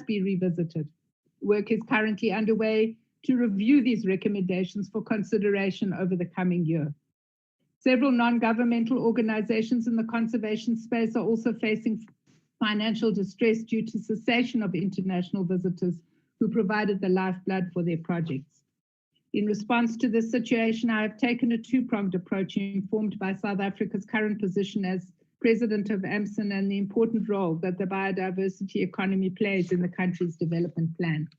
be revisited. Work is currently underway to review these recommendations for consideration over the coming year. Several non-governmental organizations in the conservation space are also facing financial distress due to cessation of international visitors who provided the lifeblood for their projects. In response to this situation, I have taken a two-pronged approach informed by South Africa's current position as President of AMSON and the important role that the biodiversity economy plays in the country's development plan.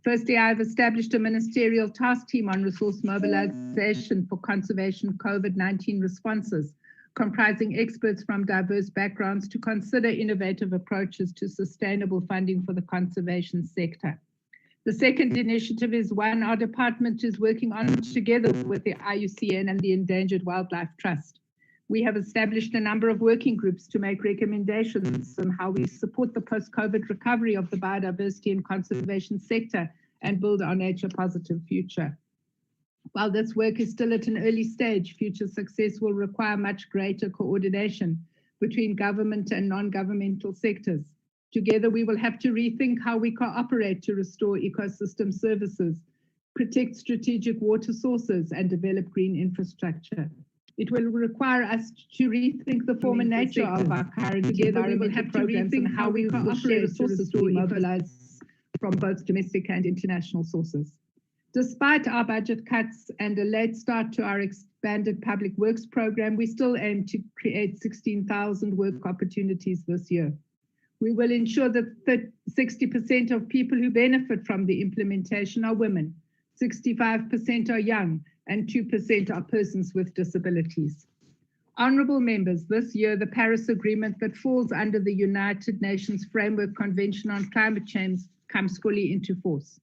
Firstly, I have established a ministerial task team on resource mobilization for conservation COVID-19 responses, comprising experts from diverse backgrounds to consider innovative approaches to sustainable funding for the conservation sector. The second initiative is one our department is working on together with the IUCN and the Endangered Wildlife Trust. We have established a number of working groups to make recommendations on how we support the post-COVID recovery of the biodiversity and conservation sector and build our nature-positive future. While this work is still at an early stage, future success will require much greater coordination between government and non-governmental sectors. Together, we will have to rethink how we cooperate to restore ecosystem services, protect strategic water sources, and develop green infrastructure. It will require us to rethink the form and nature of our current environmental programs and how we cooperate resources we mobilize from both domestic and international sources. Despite our budget cuts and a late start to our expanded public works program, we still aim to create 16,000 work opportunities this year. We will ensure that 60% of people who benefit from the implementation are women, 65% are young, and 2% are persons with disabilities. Honorable members, this year the Paris Agreement that falls under the United Nations Framework Convention on Climate Change comes fully into force.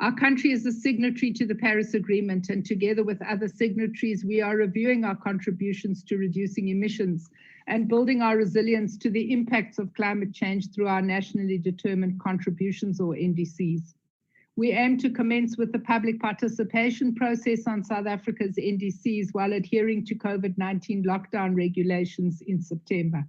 Our country is a signatory to the Paris Agreement, and together with other signatories, we are reviewing our contributions to reducing emissions and building our resilience to the impacts of climate change through our nationally determined contributions, or NDCs. We aim to commence with the public participation process on South Africa's NDCs while adhering to COVID-19 lockdown regulations in September.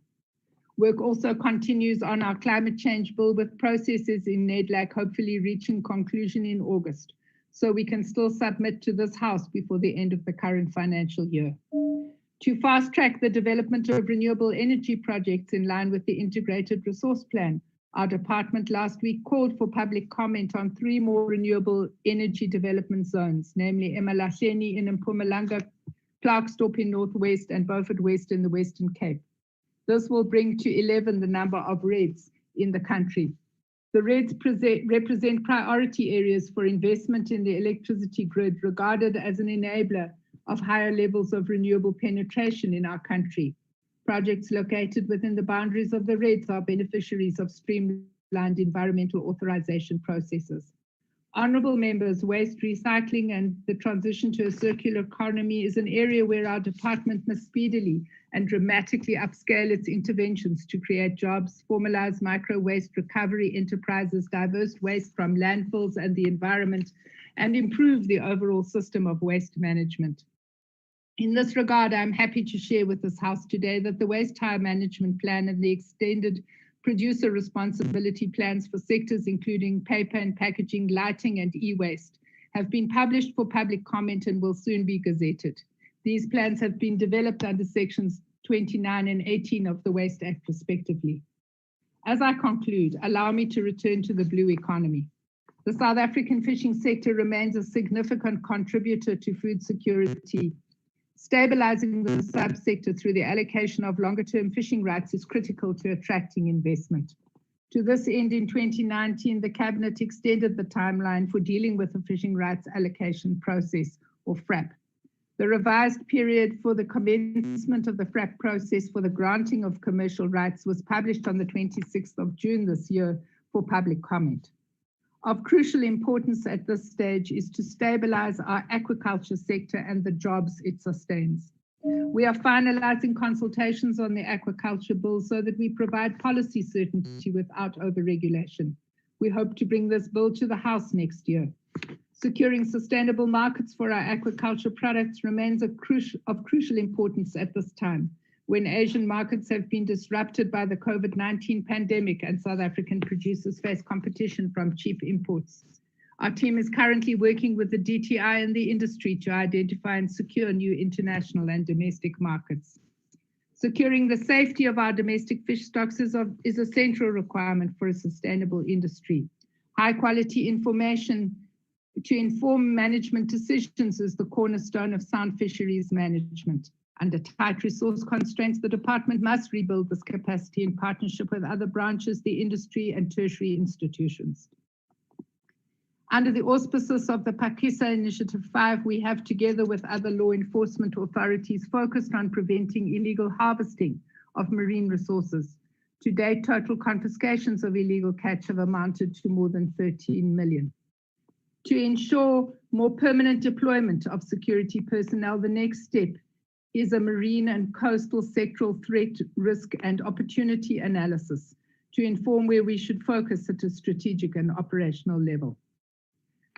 Work also continues on our climate change bill, with processes in NEDLAC hopefully reaching conclusion in August, so we can still submit to this House before the end of the current financial year. To fast track the development of renewable energy projects in line with the Integrated Resource Plan, our department last week called for public comment on 3 more renewable energy development zones, namely eMalahleni in Mpumalanga, Klerksdorp in Northwest, and Beaufort West in the Western Cape. This will bring to 11 the number of REDs in the country. The REDs represent priority areas for investment in the electricity grid, regarded as an enabler of higher levels of renewable penetration in our country. Projects located within the boundaries of the REDs are beneficiaries of streamlined environmental authorization processes. Honorable members, waste recycling and the transition to a circular economy is an area where our department must speedily and dramatically upscale its interventions to create jobs, formalize micro waste recovery enterprises, divert waste from landfills and the environment, and improve the overall system of waste management. In this regard, I'm happy to share with this House today that the Waste Hire Management Plan and the extended producer responsibility plans for sectors including paper and packaging, lighting, and e-waste have been published for public comment and will soon be gazetted. These plans have been developed under sections 29 and 18 of the Waste Act respectively. As I conclude, allow me to return to the blue economy. The South African fishing sector remains a significant contributor to food security. Stabilizing the subsector through the allocation of longer-term fishing rights is critical to attracting investment. To this end, in 2019, the Cabinet extended the timeline for dealing with the fishing rights allocation process, or FRAP. The revised period for the commencement of the FRAP process for the granting of commercial rights was published on the 26th of June this year for public comment. Of crucial importance at this stage is to stabilize our aquaculture sector and the jobs it sustains. We are finalizing consultations on the aquaculture bill so that we provide policy certainty without overregulation. We hope to bring this bill to the House next year. Securing sustainable markets for our aquaculture products remains of crucial importance at this time. when Asian markets have been disrupted by the COVID-19 pandemic and South African producers face competition from cheap imports. Our team is currently working with the DTI and the industry to identify and secure new international and domestic markets. Securing the safety of our domestic fish stocks is a central requirement for a sustainable industry. High quality information to inform management decisions is the cornerstone of sound fisheries management. Under tight resource constraints, the department must rebuild this capacity in partnership with other branches, the industry, and tertiary institutions. Under the auspices of the Pakisa Initiative 5, we have, together with other law enforcement authorities, focused on preventing illegal harvesting of marine resources. To date, total confiscations of illegal catch have amounted to more than 13 million. To ensure more permanent deployment of security personnel, the next step is a marine and coastal sectoral threat, risk, and opportunity analysis to inform where we should focus at a strategic and operational level.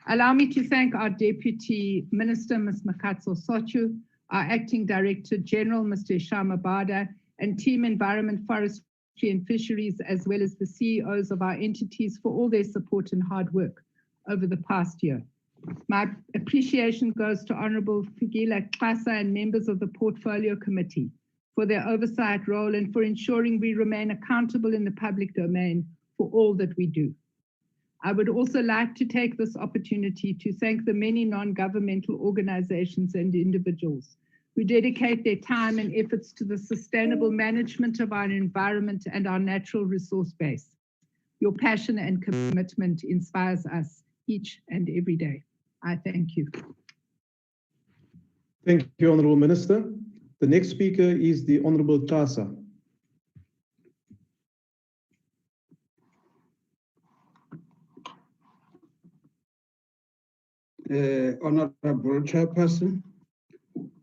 Allow me to thank our Deputy Minister, Ms. Makatso Sochu, our Acting Director General, Mr. Ishama Bada, and Team Environment, Forestry and Fisheries, as well as the CEOs of our entities for all their support and hard work over the past year. My appreciation goes to Honorable Fikile Xasa and members of the Portfolio Committee for their oversight role and for ensuring we remain accountable in the public domain for all that we do. I would also like to take this opportunity to thank the many non-governmental organizations and individuals who dedicate their time and efforts to the sustainable management of our environment and our natural resource base. Your passion and commitment inspires us each and every day. I thank you. Thank you, Honourable Minister. The next speaker is the Honourable Tasa. Honourable Chairperson,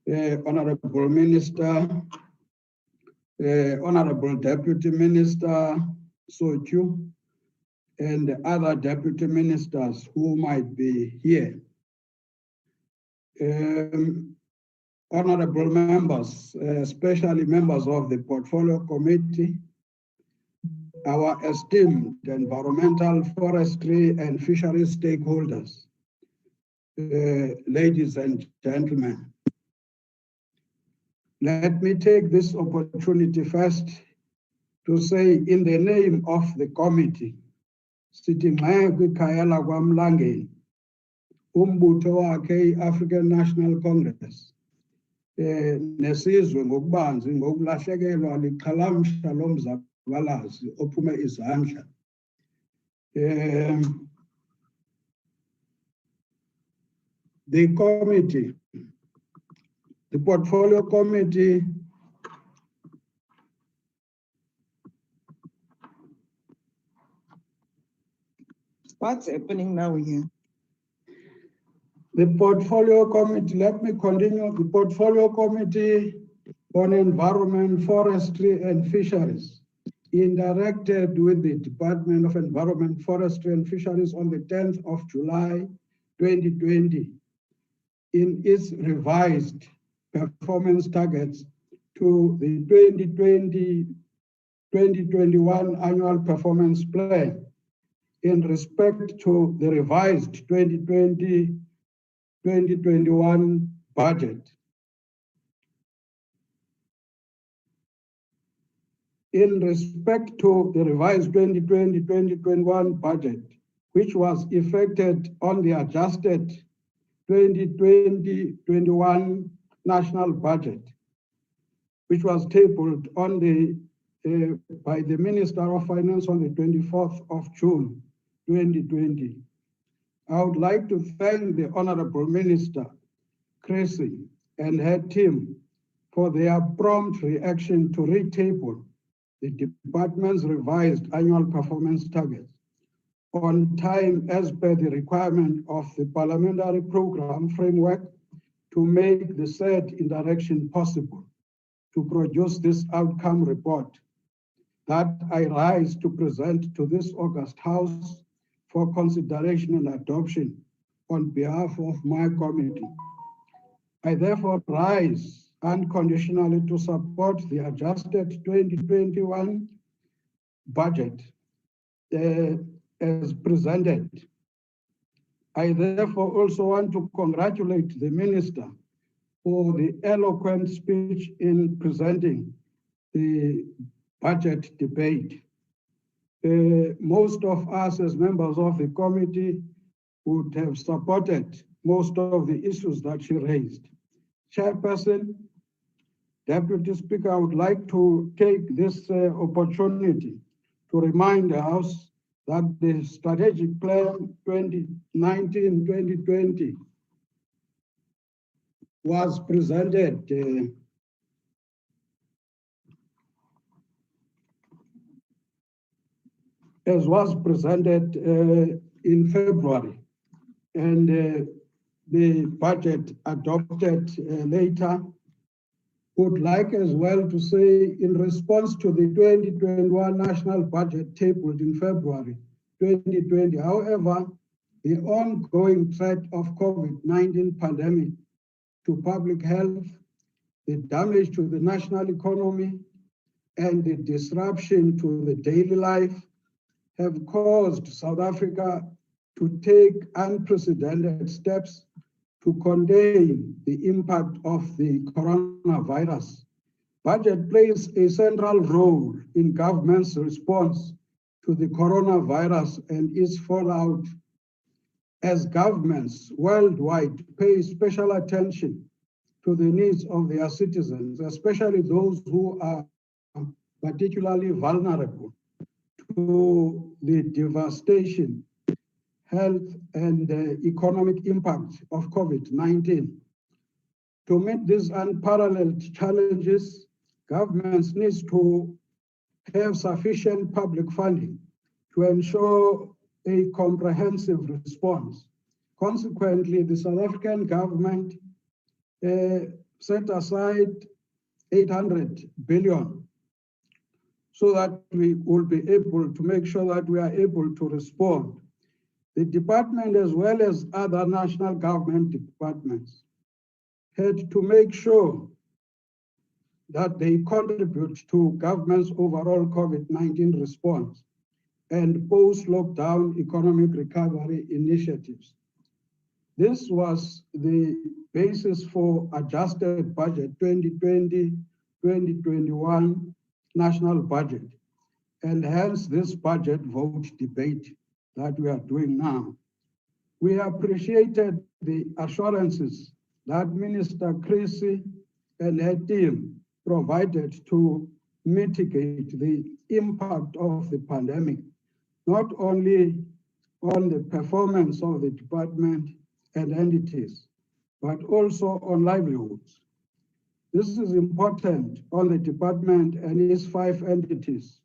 Honourable Minister, Honourable Deputy Minister Sochu, and the other deputy ministers who might be here. Honourable members, especially members of the Portfolio Committee, our esteemed environmental, forestry, and fisheries stakeholders, ladies and gentlemen, let me take this opportunity first to say, in the name of the committee, sitting kwikhayala kwaMlangeni, umbutho wakhe African National Congress, nesizwe ngokubanzi ngokulahlekelwa liqhalamsha lomzabalazi ophume izandla. The committee, the Portfolio Committee, what's happening now here? The Portfolio Committee, let me continue. The Portfolio Committee on Environment, Forestry and Fisheries, interacted with the Department of Environment, Forestry and Fisheries on the 10th of July, 2020, in its revised performance targets to the 2020-2021 Annual Performance Plan in respect to the revised 2020-2021 budget. In respect to the revised 2020-2021 budget, which was effected on the adjusted 2020-21 national budget, which was tabled on by the Minister of Finance on the 24th of June, 2020. I would like to thank the Honourable Minister, Chrissy, and her team for their prompt reaction to retable the department's revised annual performance targets on time as per the requirement of the parliamentary program framework to make the said interaction possible to produce this outcome report that I rise to present to this August House for consideration and adoption on behalf of my committee. I therefore rise unconditionally to support the adjusted 2021 budget as presented. I therefore also want to congratulate the Minister for the eloquent speech in presenting the budget debate. Most of us as members of the committee would have supported most of the issues that she raised. Chairperson, Deputy Speaker, I would like to take this opportunity to remind the House that the Strategic Plan 2019-2020 was presented in February, and the budget adopted later. Would like as well to say, in response to the 2021 national budget tabled in February 2020, however, the ongoing threat of COVID-19 pandemic to public health, the damage to the national economy, and the disruption to the daily life have caused South Africa to take unprecedented steps to contain the impact of the coronavirus. Budget plays a central role in government's response to the coronavirus and its fallout, as governments worldwide pay special attention to the needs of their citizens, especially those who are particularly vulnerable to the devastation, health, and economic impact of COVID-19. To meet these unparalleled challenges, governments need to have sufficient public funding to ensure a comprehensive response. Consequently, the South African government set aside 800 billion so that we will be able to make sure that we are able to respond. The department, as well as other national government departments, had to make sure that they contribute to government's overall COVID-19 response and post-lockdown economic recovery initiatives. This was the basis for adjusted budget 2020-2021 national budget, and hence this budget vote debate that we are doing now. We appreciated the assurances that Minister Creasy and her team provided to mitigate the impact of the pandemic, not only on the performance of the department and entities, but also on livelihoods. This is important on the department and its 5 entities.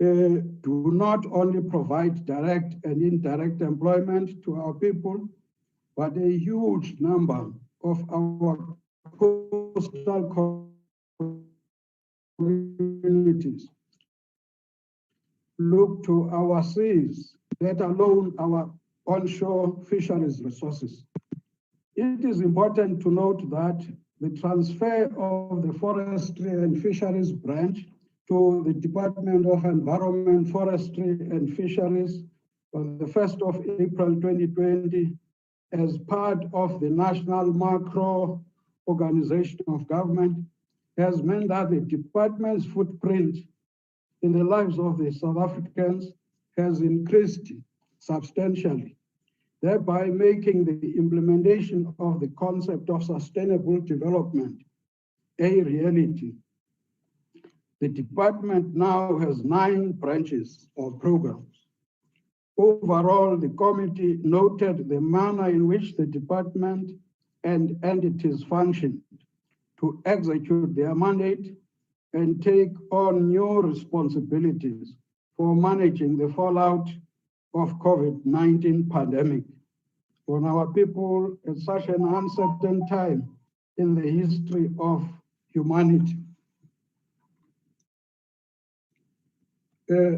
Do not only provide direct and indirect employment to our people, but a huge number of our coastal communities look to our seas, let alone our onshore fisheries resources. It is important to note that the transfer of the Forestry and Fisheries branch to the Department of Environment, Forestry and Fisheries on the 1st of April 2020 as part of the National Macro Organization of Government has meant that the department's footprint in the lives of the South Africans has increased substantially, thereby making the implementation of the concept of sustainable development a reality. The department now has 9 branches or programs. Overall, the committee noted the manner in which the department and entities functioned to execute their mandate and take on new responsibilities for managing the fallout of COVID-19 pandemic on our people at such an uncertain time in the history of humanity.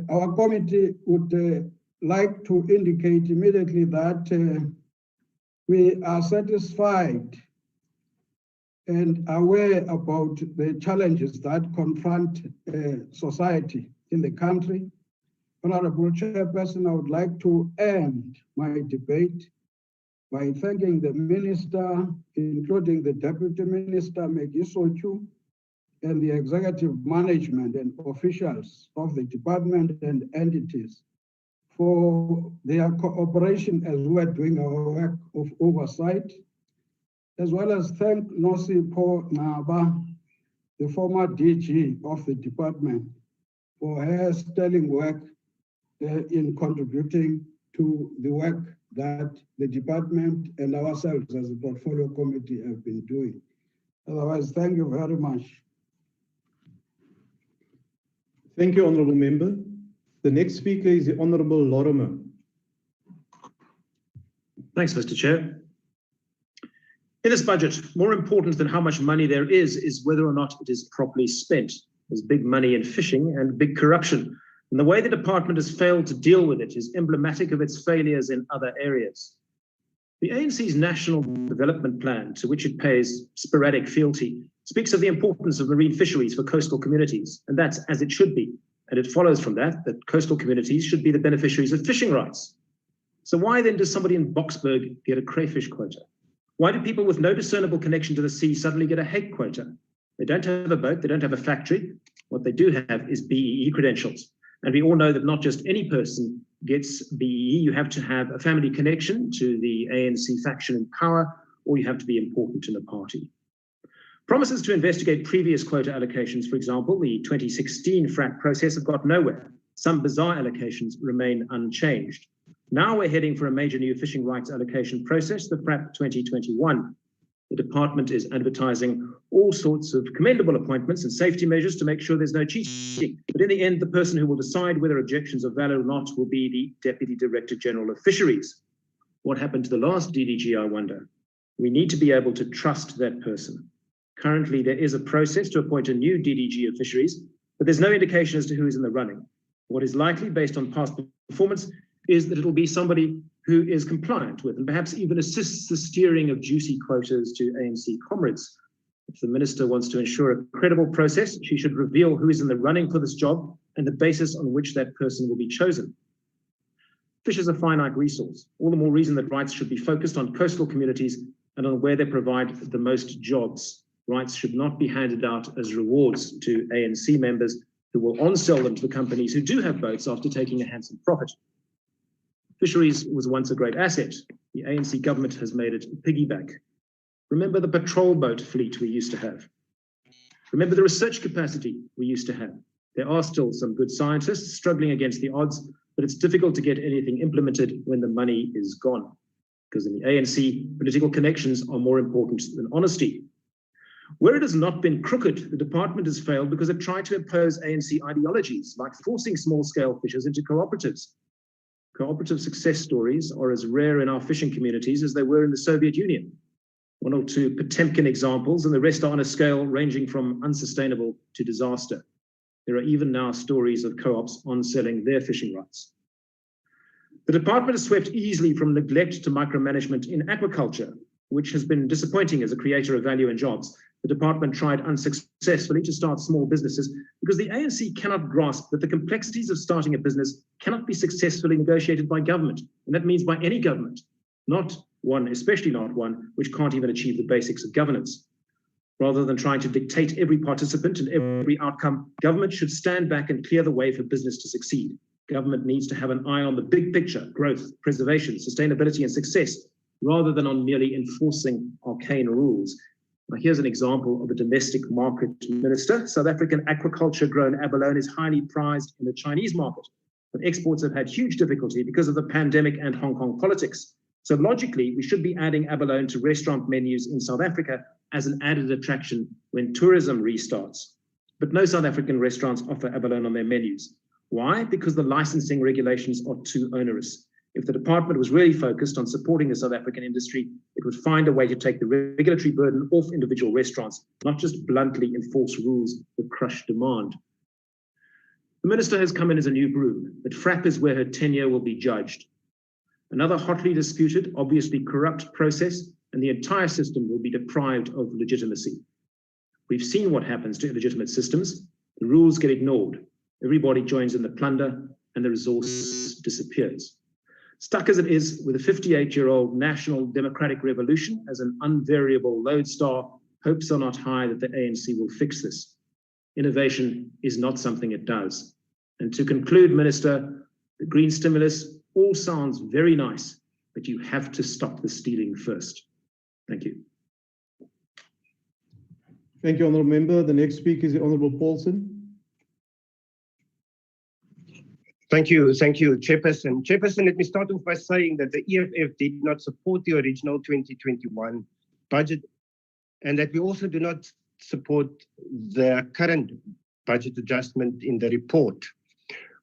Our committee would like to indicate immediately that we are satisfied and aware about the challenges that confront society in the country. Honorable Chairperson, I would like to end my debate by thanking the Minister, including the Deputy Minister, Megisochu, and the executive management and officials of the department and entities for their cooperation as we are doing our work of oversight, as well as thank Nosipho Naba, the former DG of the department, for her sterling work in contributing to the work that the department and ourselves as a portfolio committee have been doing. Otherwise, thank you very much. Thank you, Honourable Member. The next speaker is the Honourable Lorimer. Thanks, Mr. Chair. In this budget, more important than how much money there is whether or not it is properly spent. There's big money in fishing and big corruption. And the way the department has failed to deal with it is emblematic of its failures in other areas. The ANC's National Development Plan, to which it pays sporadic fealty, speaks of the importance of marine fisheries for coastal communities, and that's as it should be. And it follows from that coastal communities should be the beneficiaries of fishing rights. So why then does somebody in Boksburg get a crayfish quota? Why do people with no discernible connection to the sea suddenly get a hake quota? They don't have a boat, they don't have a factory. What they do have is BEE credentials. And we all know that not just any person gets BEE, you have to have a family connection to the ANC faction in power, or you have to be important in the party. Promises to investigate previous quota allocations, for example, the 2016 FRAC process, have got nowhere. Some bizarre allocations remain unchanged. Now we're heading for a major new fishing rights allocation process, the FRAP 2021. The department is advertising all sorts of commendable appointments and safety measures to make sure there's no cheating. But in the end, the person who will decide whether objections are valid or not will be the Deputy Director General of Fisheries. What happened to the last DDG, I wonder? We need to be able to trust that person. Currently, there is a process to appoint a new DDG of Fisheries, but there's no indication as to who is in the running. What is likely, based on past performance, is that it'll be somebody who is compliant with and perhaps even assists the steering of juicy quotas to ANC comrades. If the minister wants to ensure a credible process, she should reveal who is in the running for this job and the basis on which that person will be chosen. Fish is a finite resource, all the more reason that rights should be focused on coastal communities and on where they provide the most jobs. Rights should not be handed out as rewards to ANC members who will on-sell them to the companies who do have boats after taking a handsome profit. Fisheries was once a great asset. The ANC government has made it a piggyback. Remember the patrol boat fleet we used to have. Remember the research capacity we used to have. There are still some good scientists struggling against the odds, but it's difficult to get anything implemented when the money is gone. Because in the ANC, political connections are more important than honesty. Where it has not been crooked, the department has failed because it tried to impose ANC ideologies, like forcing small-scale fishers into cooperatives. Cooperative success stories are as rare in our fishing communities as they were in the Soviet Union. One or two Potemkin examples, and the rest are on a scale ranging from unsustainable to disaster. There are even now stories of co-ops on-selling their fishing rights. The department has swept easily from neglect to micromanagement in aquaculture, which has been disappointing as a creator of value and jobs. The department tried unsuccessfully to start small businesses because the ANC cannot grasp that the complexities of starting a business cannot be successfully negotiated by government. And that means by any government, not one, especially not one, which can't even achieve the basics of governance. Rather than trying to dictate every participant and every outcome, government should stand back and clear the way for business to succeed. Government needs to have an eye on the big picture, growth, preservation, sustainability, and success, rather than on merely enforcing arcane rules. Now, here's an example of a domestic market minister. South African aquaculture-grown abalone is highly prized in the Chinese market, but exports have had huge difficulty because of the pandemic and Hong Kong politics. So logically, we should be adding abalone to restaurant menus in South Africa as an added attraction when tourism restarts. But no South African restaurants offer abalone on their menus. Why? Because the licensing regulations are too onerous. If the department was really focused on supporting the South African industry, it would find a way to take the regulatory burden off individual restaurants, not just bluntly enforce rules that crush demand. The minister has come in as a new broom, but FRAP is where her tenure will be judged. Another hotly disputed, obviously corrupt process, and the entire system will be deprived of legitimacy. We've seen what happens to illegitimate systems. The rules get ignored. Everybody joins in the plunder, and the resource disappears. Stuck as it is with a 58-year-old national democratic revolution as an unvariable lodestar, hopes are not high that the ANC will fix this. Innovation is not something it does. And to conclude, Minister, the green stimulus all sounds very nice, but you have to stop the stealing first. Thank you. Thank you, Honourable Member. The next speaker is the Honourable Paulson. Thank you, Chairperson. Chairperson, let me start off by saying that the EFF did not support the original 2021 budget, and that we also do not support the current budget adjustment in the report.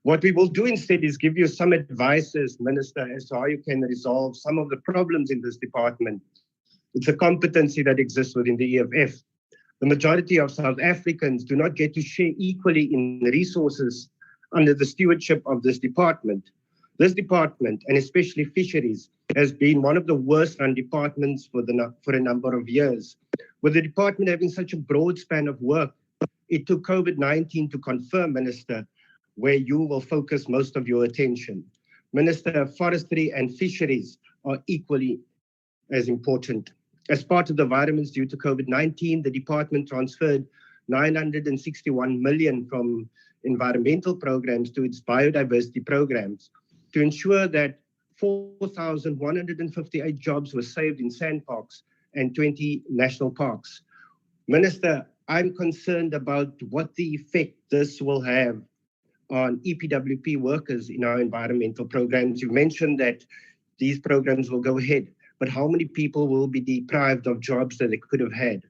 What we will do instead is give you some advice as Minister as to how you can resolve some of the problems in this department. It's a competency that exists within the EFF. The majority of South Africans do not get to share equally in the resources under the stewardship of this department. This department, and especially fisheries, has been one of the worst run departments for a number of years. With the department having such a broad span of work, it took COVID-19 to confirm, Minister, where you will focus most of your attention. Minister, Forestry and Fisheries are equally as important. As part of the environments due to COVID-19, the department transferred 961 million from environmental programs to its biodiversity programs to ensure that 4,158 jobs were saved in sandparks and 20 national parks. Minister, I'm concerned about what the effect this will have on EPWP workers in our environmental programs. You mentioned that these programs will go ahead, but how many people will be deprived of jobs that they could have had?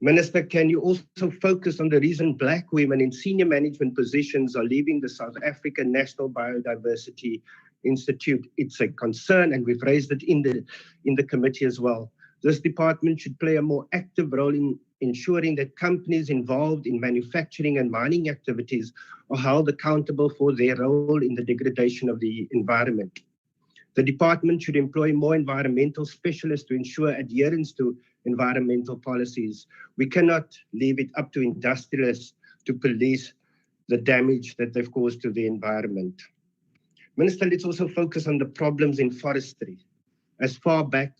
Minister, can you also focus on the reason Black women in senior management positions are leaving the South African National Biodiversity Institute? It's a concern, and we've raised it in the committee as well. This department should play a more active role in ensuring that companies involved in manufacturing and mining activities are held accountable for their role in the degradation of the environment. The department should employ more environmental specialists to ensure adherence to environmental policies. We cannot leave it up to industrialists to police the damage that they've caused to the environment. Minister, let's also focus on the problems in forestry. As far back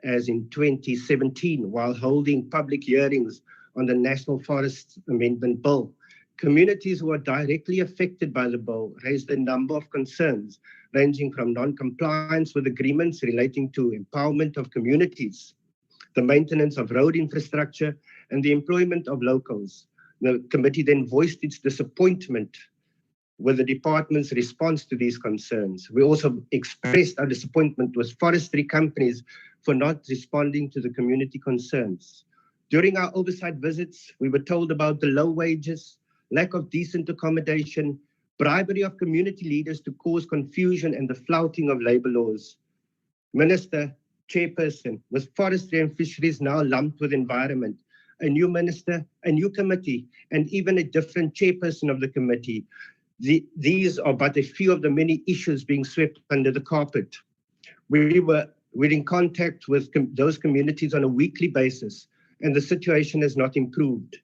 as in 2017, while holding public hearings on the National Forest Amendment Bill, communities who are directly affected by the bill raised a number of concerns, ranging from non-compliance with agreements relating to empowerment of communities, the maintenance of road infrastructure, and the employment of locals. The committee then voiced its disappointment with the department's response to these concerns. We also expressed our disappointment with forestry companies for not responding to the community concerns. During our oversight visits, we were told about the low wages, lack of decent accommodation, bribery of community leaders to cause confusion, and the flouting of labor laws. Minister, Chairperson, with Forestry and Fisheries now lumped with Environment, a new minister, a new committee, and even a different chairperson of the committee, these are but a few of the many issues being swept under the carpet. We're in contact with those communities on a weekly basis, and the situation has not improved.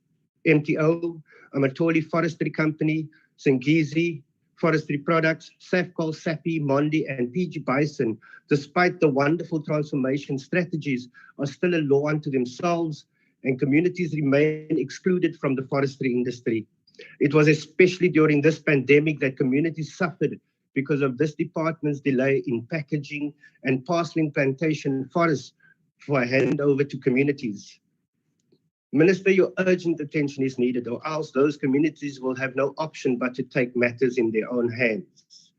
MTO, Amatoli Forestry Company, Sengizi Forestry Products, Safcol, Sappi, Mondi, and PG Bison, despite the wonderful transformation strategies, are still a law unto themselves, and communities remain excluded from the forestry industry. It was especially during this pandemic that communities suffered because of this department's delay in packaging and parceling plantation forests for handover to communities. Minister, your urgent attention is needed, or else those communities will have no option but to take matters in their own hands.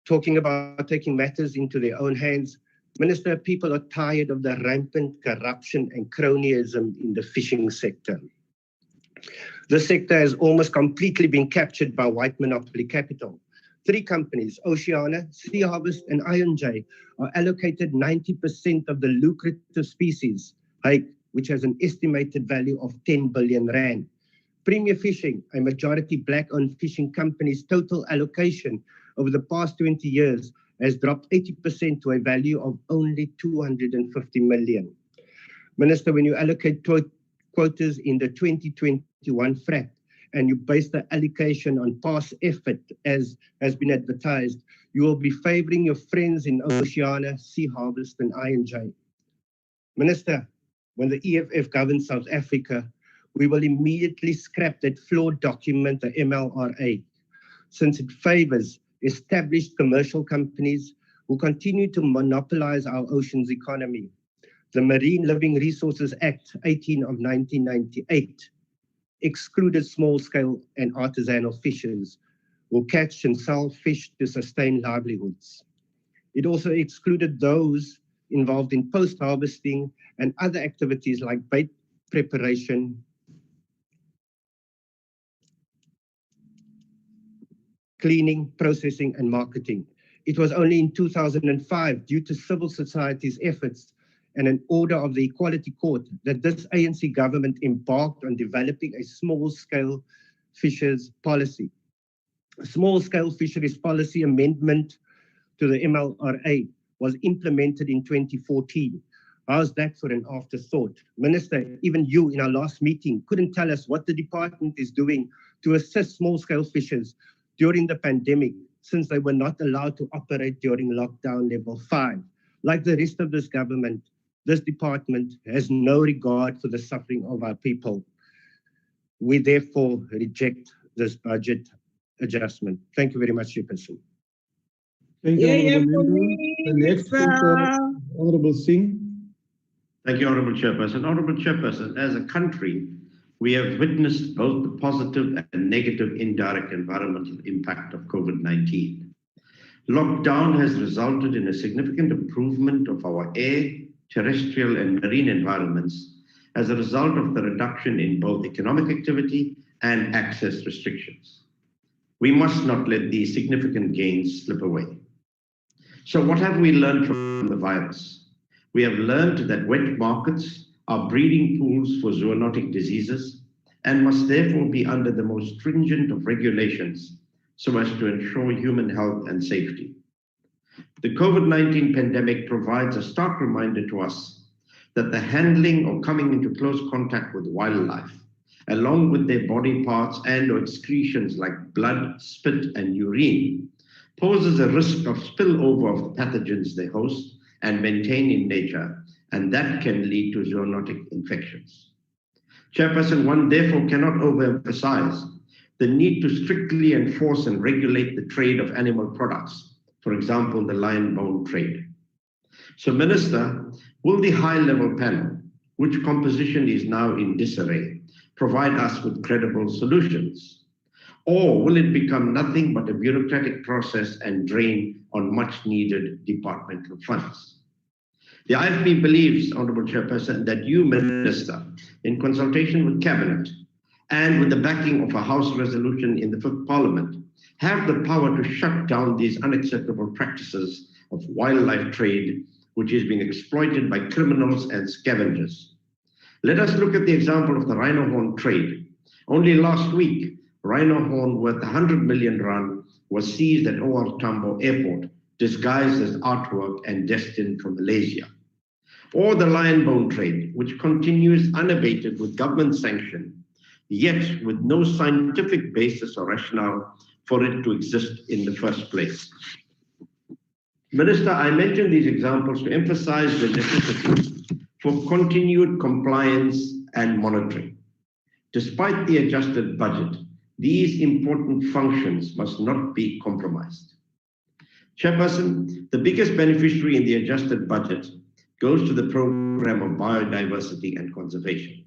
Talking about taking matters into their own hands, Minister, people are tired of the rampant corruption and cronyism in the fishing sector. The sector has almost completely been captured by white monopoly capital. 3 companies, Oceana, Sea Harvest, and Iron J, are allocated 90% of the lucrative species, hake, which has an estimated value of 10 billion rand. Premier Fishing, a majority Black-owned fishing company's total allocation over the past 20 years, has dropped 80% to a value of only 250 million. Minister, when you allocate quotas in the 2021 FRAP and you base the allocation on past effort as has been advertised, you will be favoring your friends in Oceania, Sea Harvest and I&J. Minister, when the EFF governs South Africa, we will immediately scrap that flawed document, the MLRA, since it favors established commercial companies who continue to monopolize our oceans economy. The Marine Living Resources Act 18 of 1998 excluded small-scale and artisanal fishers who catch and sell fish to sustain livelihoods. It also excluded those involved in post-harvesting and other activities like bait preparation, cleaning, processing, and marketing. It was only in 2005, due to civil society's efforts and an order of the Equality Court, that this ANC government embarked on developing a small-scale fisheries policy. A small-scale fisheries policy amendment to the MLRA was implemented in 2014. How's that for an afterthought? Minister, even you in our last meeting couldn't tell us what the department is doing to assist small-scale fishers during the pandemic, since they were not allowed to operate during lockdown level 5. Like the rest of this government, this department has no regard for the suffering of our people. We therefore reject this budget adjustment. Thank you very much, Chairperson. Thank you, Honourable Member. The next speaker, Honourable Singh. Thank you, Honourable Chairperson. Honourable Chairperson, as a country, we have witnessed both the positive and negative indirect environmental impact of COVID-19. Lockdown has resulted in a significant improvement of our air, terrestrial and marine environments as a result of the reduction in both economic activity and access restrictions. We must not let these significant gains slip away. So what have we learned from the virus? We have learned that wet markets are breeding pools for zoonotic diseases and must therefore be under the most stringent of regulations so as to ensure human health and safety. The COVID-19 pandemic provides a stark reminder to us that the handling or coming into close contact with wildlife, along with their body parts and or excretions like blood, spit, and urine, poses a risk of spillover of the pathogens they host and maintain in nature, and that can lead to zoonotic infections. Chairperson, one therefore cannot overemphasize the need to strictly enforce and regulate the trade of animal products, for example, the lion bone trade. So, Minister, will the high-level panel, which composition is now in disarray, provide us with credible solutions? Or will it become nothing but a bureaucratic process and drain on much-needed departmental funds? The IFP believes, Honourable Chairperson, that you, Minister, in consultation with Cabinet and with the backing of a House resolution in the 5th Parliament, have the power to shut down these unacceptable practices of wildlife trade, which is being exploited by criminals and scavengers. Let us look at the example of the rhino horn trade. Only last week, rhino horn worth 100 million rand was seized at OR Tambo Airport, disguised as artwork and destined for Malaysia. Or the lion bone trade, which continues unabated with government sanction, yet with no scientific basis or rationale for it to exist in the first place. Minister, I mention these examples to emphasize the necessity for continued compliance and monitoring. Despite the adjusted budget, these important functions must not be compromised. Chairperson, the biggest beneficiary in the adjusted budget goes to the program of biodiversity and conservation.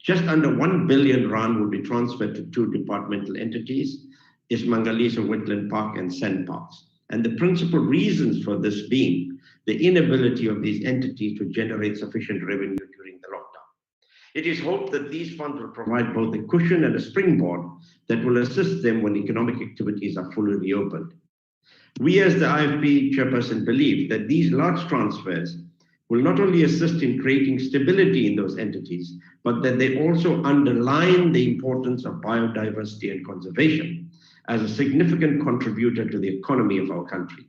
Just under 1 billion rand will be transferred to 2 departmental entities, Ismangaliso Wetland Park and Sand Parks. And the principal reasons for this being the inability of these entities to generate sufficient revenue during the lockdown. It is hoped that these funds will provide both a cushion and a springboard that will assist them when economic activities are fully reopened. We as the IFP Chairperson believe that these large transfers will not only assist in creating stability in those entities, but that they also underline the importance of biodiversity and conservation as a significant contributor to the economy of our country.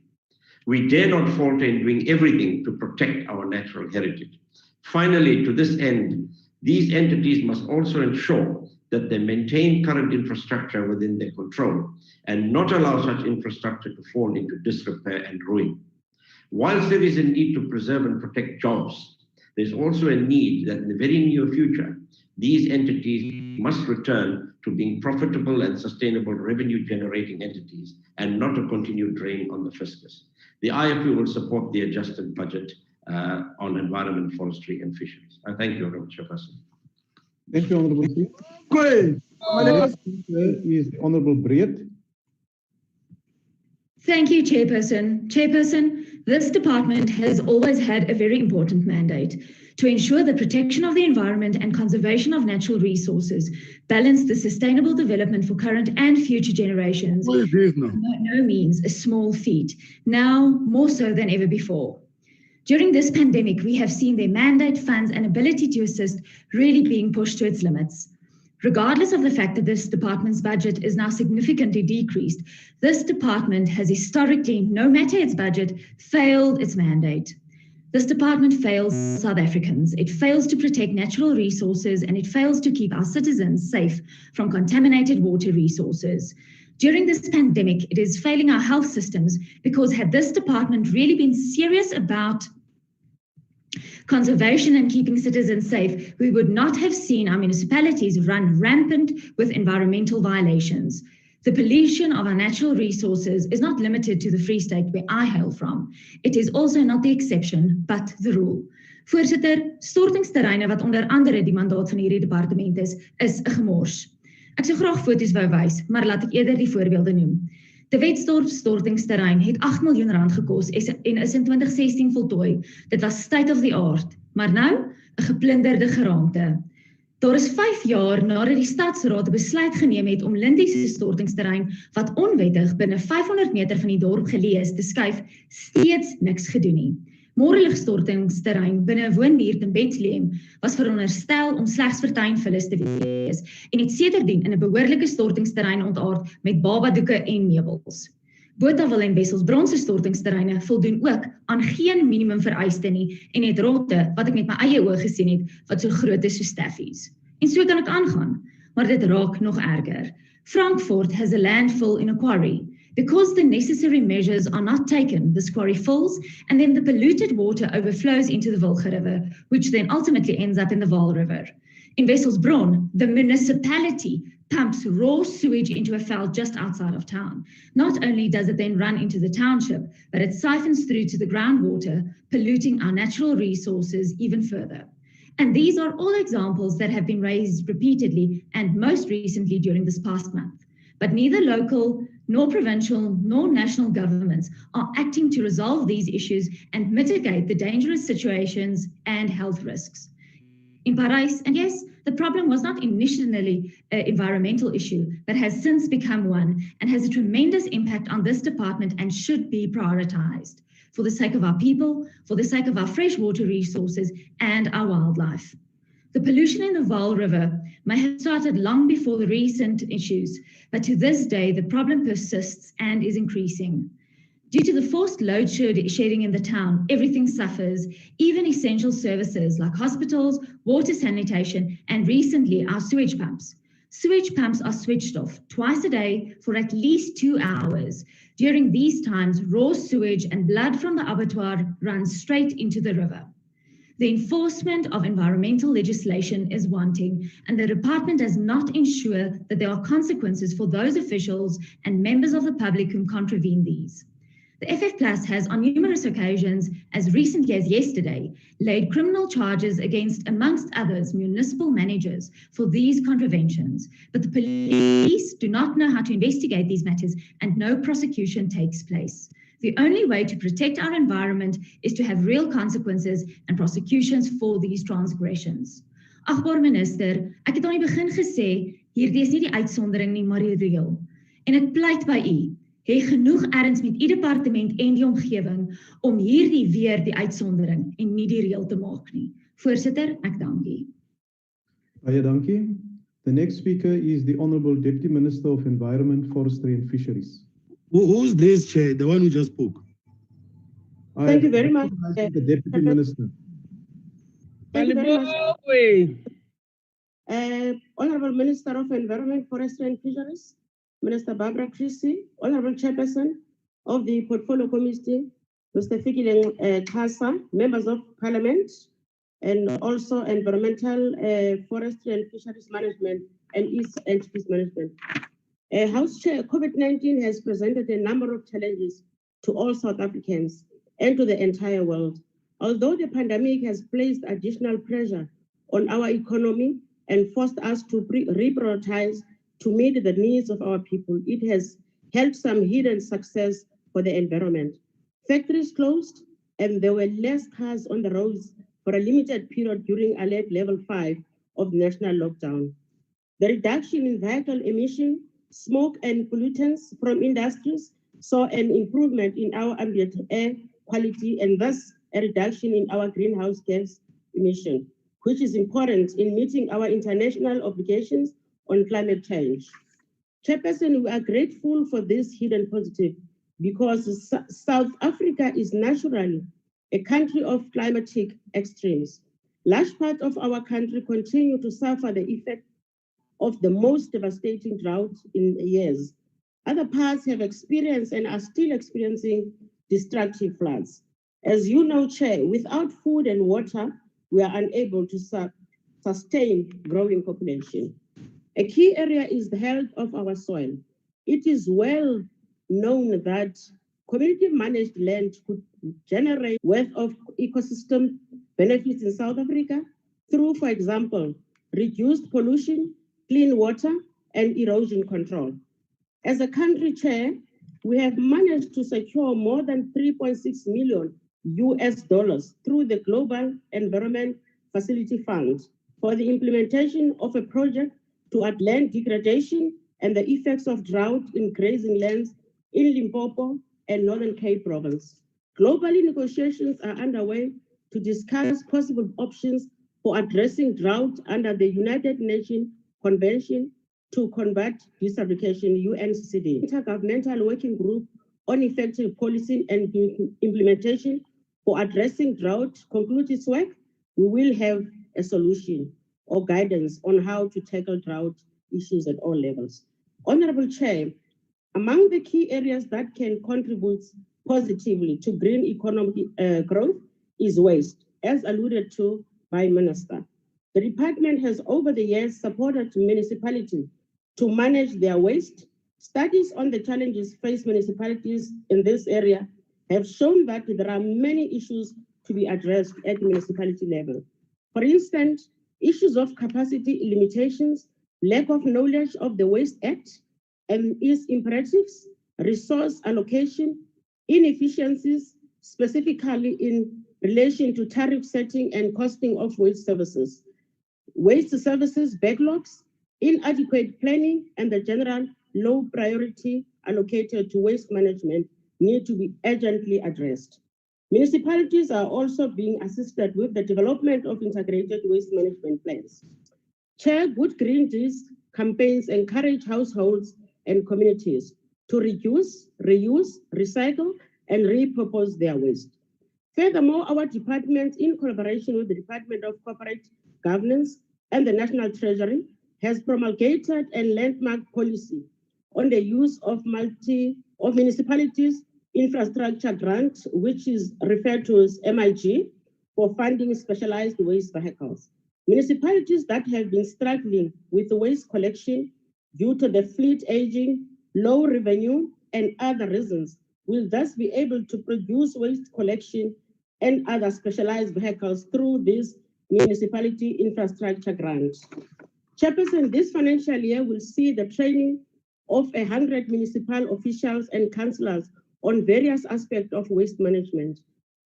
We dare not falter in doing everything to protect our natural heritage. Finally, to this end, these entities must also ensure that they maintain current infrastructure within their control and not allow such infrastructure to fall into disrepair and ruin. Whilst there is a need to preserve and protect jobs, there's also a need that in the very near future, these entities must return to being profitable and sustainable revenue-generating entities and not a continued drain on the fiscus. The IFP will support the adjusted budget on environment, forestry, and fisheries. I thank you, Honourable Chairperson. Thank you, Honourable Chief. Great. Next speaker is Honourable Breed. Thank you, Chairperson. Chairperson, this department has always had a very important mandate to ensure the protection of the environment and conservation of natural resources, balance the sustainable development for current and future generations. What is this now? By no means a small feat, now more so than ever before. During this pandemic, we have seen their mandate, funds, and ability to assist really being pushed to its limits. Regardless of the fact that this department's budget is now significantly decreased, this department has historically, no matter its budget, failed its mandate. This department fails South Africans. It fails to protect natural resources, and it fails to keep our citizens safe from contaminated water resources. During this pandemic, it is failing our health systems because had this department really been serious about conservation and keeping citizens safe, we would not have seen our municipalities run rampant with environmental violations. The pollution of our natural resources is not limited to the Free State where I hail from. It is also not the exception, but the rule. Voorsitter, stortingsterreine wat onder andere die mandaat van hierdie departement is 'n gemors. Ek sou graag foto's wou wys, maar laat ek eerder die voorbeelde noem. De Wetsdorp stortingsterrein het R8 miljoen gekos en is in 2016 voltooi. Dit was state of the art, maar nou 'n geplunderde geraamte. Daar is 5 jaar nadat die stadsraad 'n besluit geneem het om Lindy se stortingsterrein wat onwettig binne 500 meter van die dorp geleë is te skuif, steeds niks gedoen nie. Morelig stortingsterrein binne 'n woonbuurt in Bethlehem was veronderstel om slegs vir tuinvullis te wees en het sedertdien in 'n behoorlike stortingsterrein ontaard met babadoeke en meubels. Botawil en Wesselsbron se stortingsterreine voldoen ook aan geen minimum vereiste nie en het rotte wat ek met my eie oë gesien het wat so groot is so staffies. En so kan ek aangaan, maar dit raak nog erger. Frankfurt has a landfill in a quarry. Because the necessary measures are not taken, this quarry fills and then the polluted water overflows into the Wilge River, which then ultimately ends up in the Vaal River. In Wesselsbron, the municipality pumps raw sewage into a veld just outside of town. Not only does it then run into the township, but it siphons through to the groundwater, polluting our natural resources even further. And these are all examples that have been raised repeatedly and most recently during this past month. But neither local, nor provincial, nor national governments are acting to resolve these issues and mitigate the dangerous situations and health risks. In Parijs, and yes, the problem was not initially an environmental issue, but has since become one and has a tremendous impact on this department and should be prioritized for the sake of our people, for the sake of our freshwater resources and our wildlife. The pollution in the Vaal River may have started long before the recent issues, but to this day, the problem persists and is increasing. Due to the forced load shedding in the town, everything suffers, even essential services like hospitals, water sanitation, and recently our sewage pumps. Sewage pumps are switched off twice a day for at least 2 hours. During these times, raw sewage and blood from the abattoir runs straight into the river. The enforcement of environmental legislation is wanting, and the department does not ensure that there are consequences for those officials and members of the public who contravene these. The FF Plus has on numerous occasions, as recently as yesterday, laid criminal charges against, amongst others, municipal managers for these contraventions, but the police do not know how to investigate these matters and no prosecution takes place. The only way to protect our environment is to have real consequences and prosecutions for these transgressions. Agbare minister, ek het aan die begin gesê, hierdie is nie die uitsondering nie, maar die reël. En ek pleit by u, hê genoeg erns met u departement en die omgewing om hierdie weer die uitsondering en nie die reël te maak nie. Voorsitter, ek dank u. Baie dankie. The next speaker is the Honourable Deputy Minister of Environment, Forestry and Fisheries. Who's this chair, the one who just spoke? Thank you very much. The Deputy Minister. Thank you very much. Honorable Minister of Environment, Forestry and Fisheries, Minister Barbara Christie, Honorable Chairperson of the Portfolio Committee, Mr. Fikile Kasa, members of Parliament, and also Environmental, Forestry and Fisheries Management and East Entities Management. House Chair, COVID-19 has presented a number of challenges to all South Africans and to the entire world. Although the pandemic has placed additional pressure on our economy and forced us to reprioritize to meet the needs of our people, it has held some hidden success for the environment. Factories closed and there were less cars on the roads for a limited period during alert level 5 of the national lockdown. The reduction in vehicle emission, smoke and pollutants from industries saw an improvement in our ambient air quality and thus a reduction in our greenhouse gas emission, which is important in meeting our international obligations on climate change. Chairperson, we are grateful for this hidden positive because South Africa is naturally a country of climatic extremes. Large parts of our country continue to suffer the effect of the most devastating drought in years. Other parts have experienced and are still experiencing destructive floods. As you know, Chair, without food and water, we are unable to sustain growing population. A key area is the health of our soil. It is well known that community managed land could generate worth of ecosystem benefits in South Africa through, for example, reduced pollution, clean water, and erosion control. As a country, Chair, we have managed to secure more than $3.6 million through the Global Environment Facility Fund for the implementation of a project to address land degradation and the effects of drought in grazing lands in Limpopo and Northern Cape Province. Globally, negotiations are underway to discuss possible options for addressing drought under the United Nations Convention to Combat Desertification, UNCCD. Intergovernmental Working Group on Effective Policy and Implementation for Addressing Drought concludes its work. We will have a solution or guidance on how to tackle drought issues at all levels. Honorable Chair, among the key areas that can contribute positively to green economic growth is waste, as alluded to by Minister. The department has over the years supported municipalities to manage their waste. Studies on the challenges faced municipalities in this area have shown that there are many issues to be addressed at municipality level. For instance, issues of capacity limitations, lack of knowledge of the Waste Act and its imperatives, resource allocation, inefficiencies, specifically in relation to tariff setting and costing of waste services, waste services backlogs, inadequate planning, and the general low priority allocated to waste management need to be urgently addressed. Municipalities are also being assisted with the development of integrated waste management plans. Chair, good green deals campaigns encourage households and communities to reduce, reuse, recycle, and repurpose their waste. Furthermore, our department, in collaboration with the Department of Corporate Governance and the National Treasury, has promulgated a landmark policy on the use of municipalities infrastructure grant, which is referred to as MIG, for funding specialized waste vehicles. Municipalities that have been struggling with waste collection due to the fleet aging, low revenue, and other reasons will thus be able to produce waste collection and other specialized vehicles through this municipality infrastructure grant. Chairperson, this financial year will see the training of 100 municipal officials and councillors on various aspects of waste management.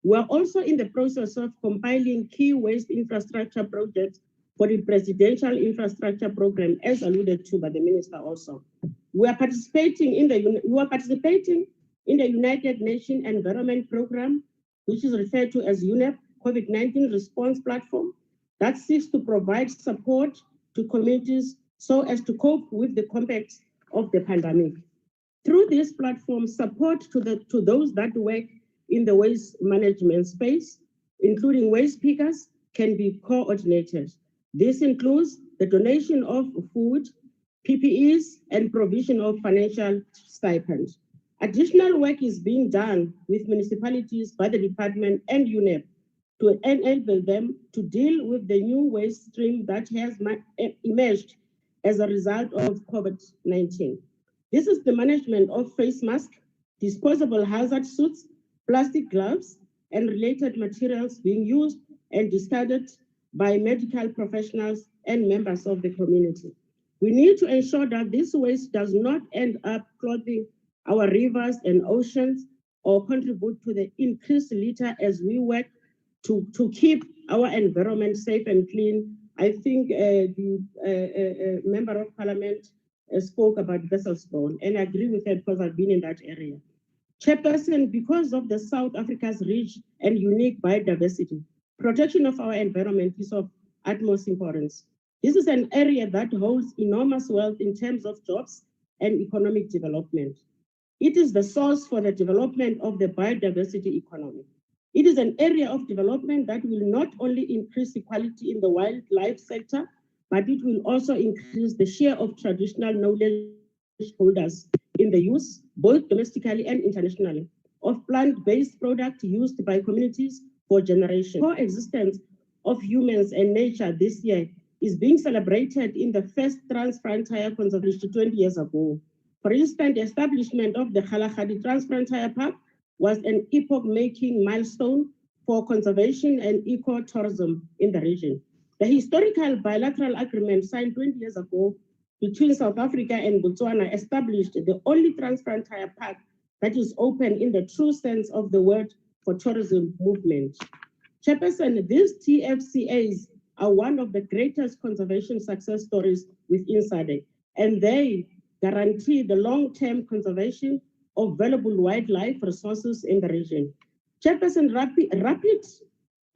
We are also in the process of compiling key waste infrastructure projects for the Presidential Infrastructure Program, as alluded to by the Minister also. We are participating in the United Nations Environment Program, which is referred to as UNEP COVID-19 Response Platform, that seeks to provide support to communities so as to cope with the complex of the pandemic. Through this platform, support to those that work in the waste management space, including waste pickers, can be coordinated. This includes the donation of food, PPEs, and provision of financial stipends. Additional work is being done with municipalities by the department and UNEP to enable them to deal with the new waste stream that has emerged as a result of COVID-19. This is the management of face masks, disposable hazard suits, plastic gloves, and related materials being used and discarded by medical professionals and members of the community. We need to ensure that this waste does not end up clogging our rivers and oceans or contribute to the increased litter as we work to keep our environment safe and clean. I think the member of parliament spoke about Wesselsbron, and I agree with her because I've been in that area. Chairperson, because of the South Africa's rich and unique biodiversity, protection of our environment is of utmost importance. This is an area that holds enormous wealth in terms of jobs and economic development. It is the source for the development of the biodiversity economy. It is an area of development that will not only increase equality in the wildlife sector, but it will also increase the share of traditional knowledge holders in the use, both domestically and internationally, of plant-based products used by communities for generations. Coexistence of humans and nature this year is being celebrated in the first Trans-Frontier Conservation 20 years ago. For instance, the establishment of the Kgalagadi Trans-Frontier Park was an epoch-making milestone for conservation and ecotourism in the region. The historical bilateral agreement signed 20 years ago between South Africa and Botswana established the only Trans-Frontier Park that is open in the true sense of the word for tourism movement. Chairperson, these TFCAs are one of the greatest conservation success stories within SADC, and they guarantee the long-term conservation of valuable wildlife resources in the region. Chairperson, rapid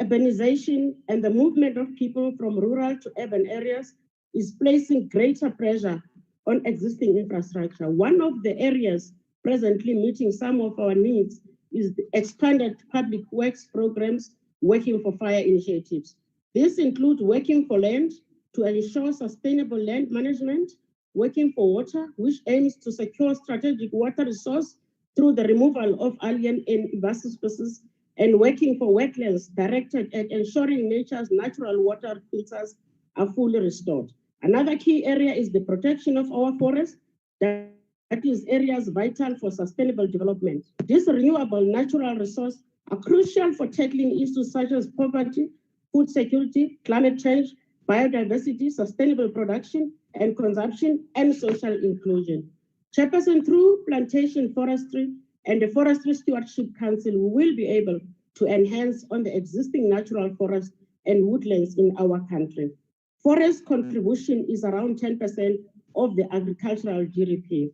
urbanization and the movement of people from rural to urban areas is placing greater pressure on existing infrastructure. One of the areas presently meeting some of our needs is the expanded public works programs working for fire initiatives. This includes working for land to ensure sustainable land management, working for water, which aims to secure strategic water resource through the removal of alien and invasive species, and working for wetlands directed at ensuring nature's natural water filters are fully restored. Another key area is the protection of our forests, that is areas vital for sustainable development. These renewable natural resources are crucial for tackling issues such as poverty, food security, climate change, biodiversity, sustainable production and consumption, and social inclusion. Chairperson, through plantation forestry and the Forestry Stewardship Council, we will be able to enhance on the existing natural forests and woodlands in our country. Forest contribution is around 10% of the agricultural GDP.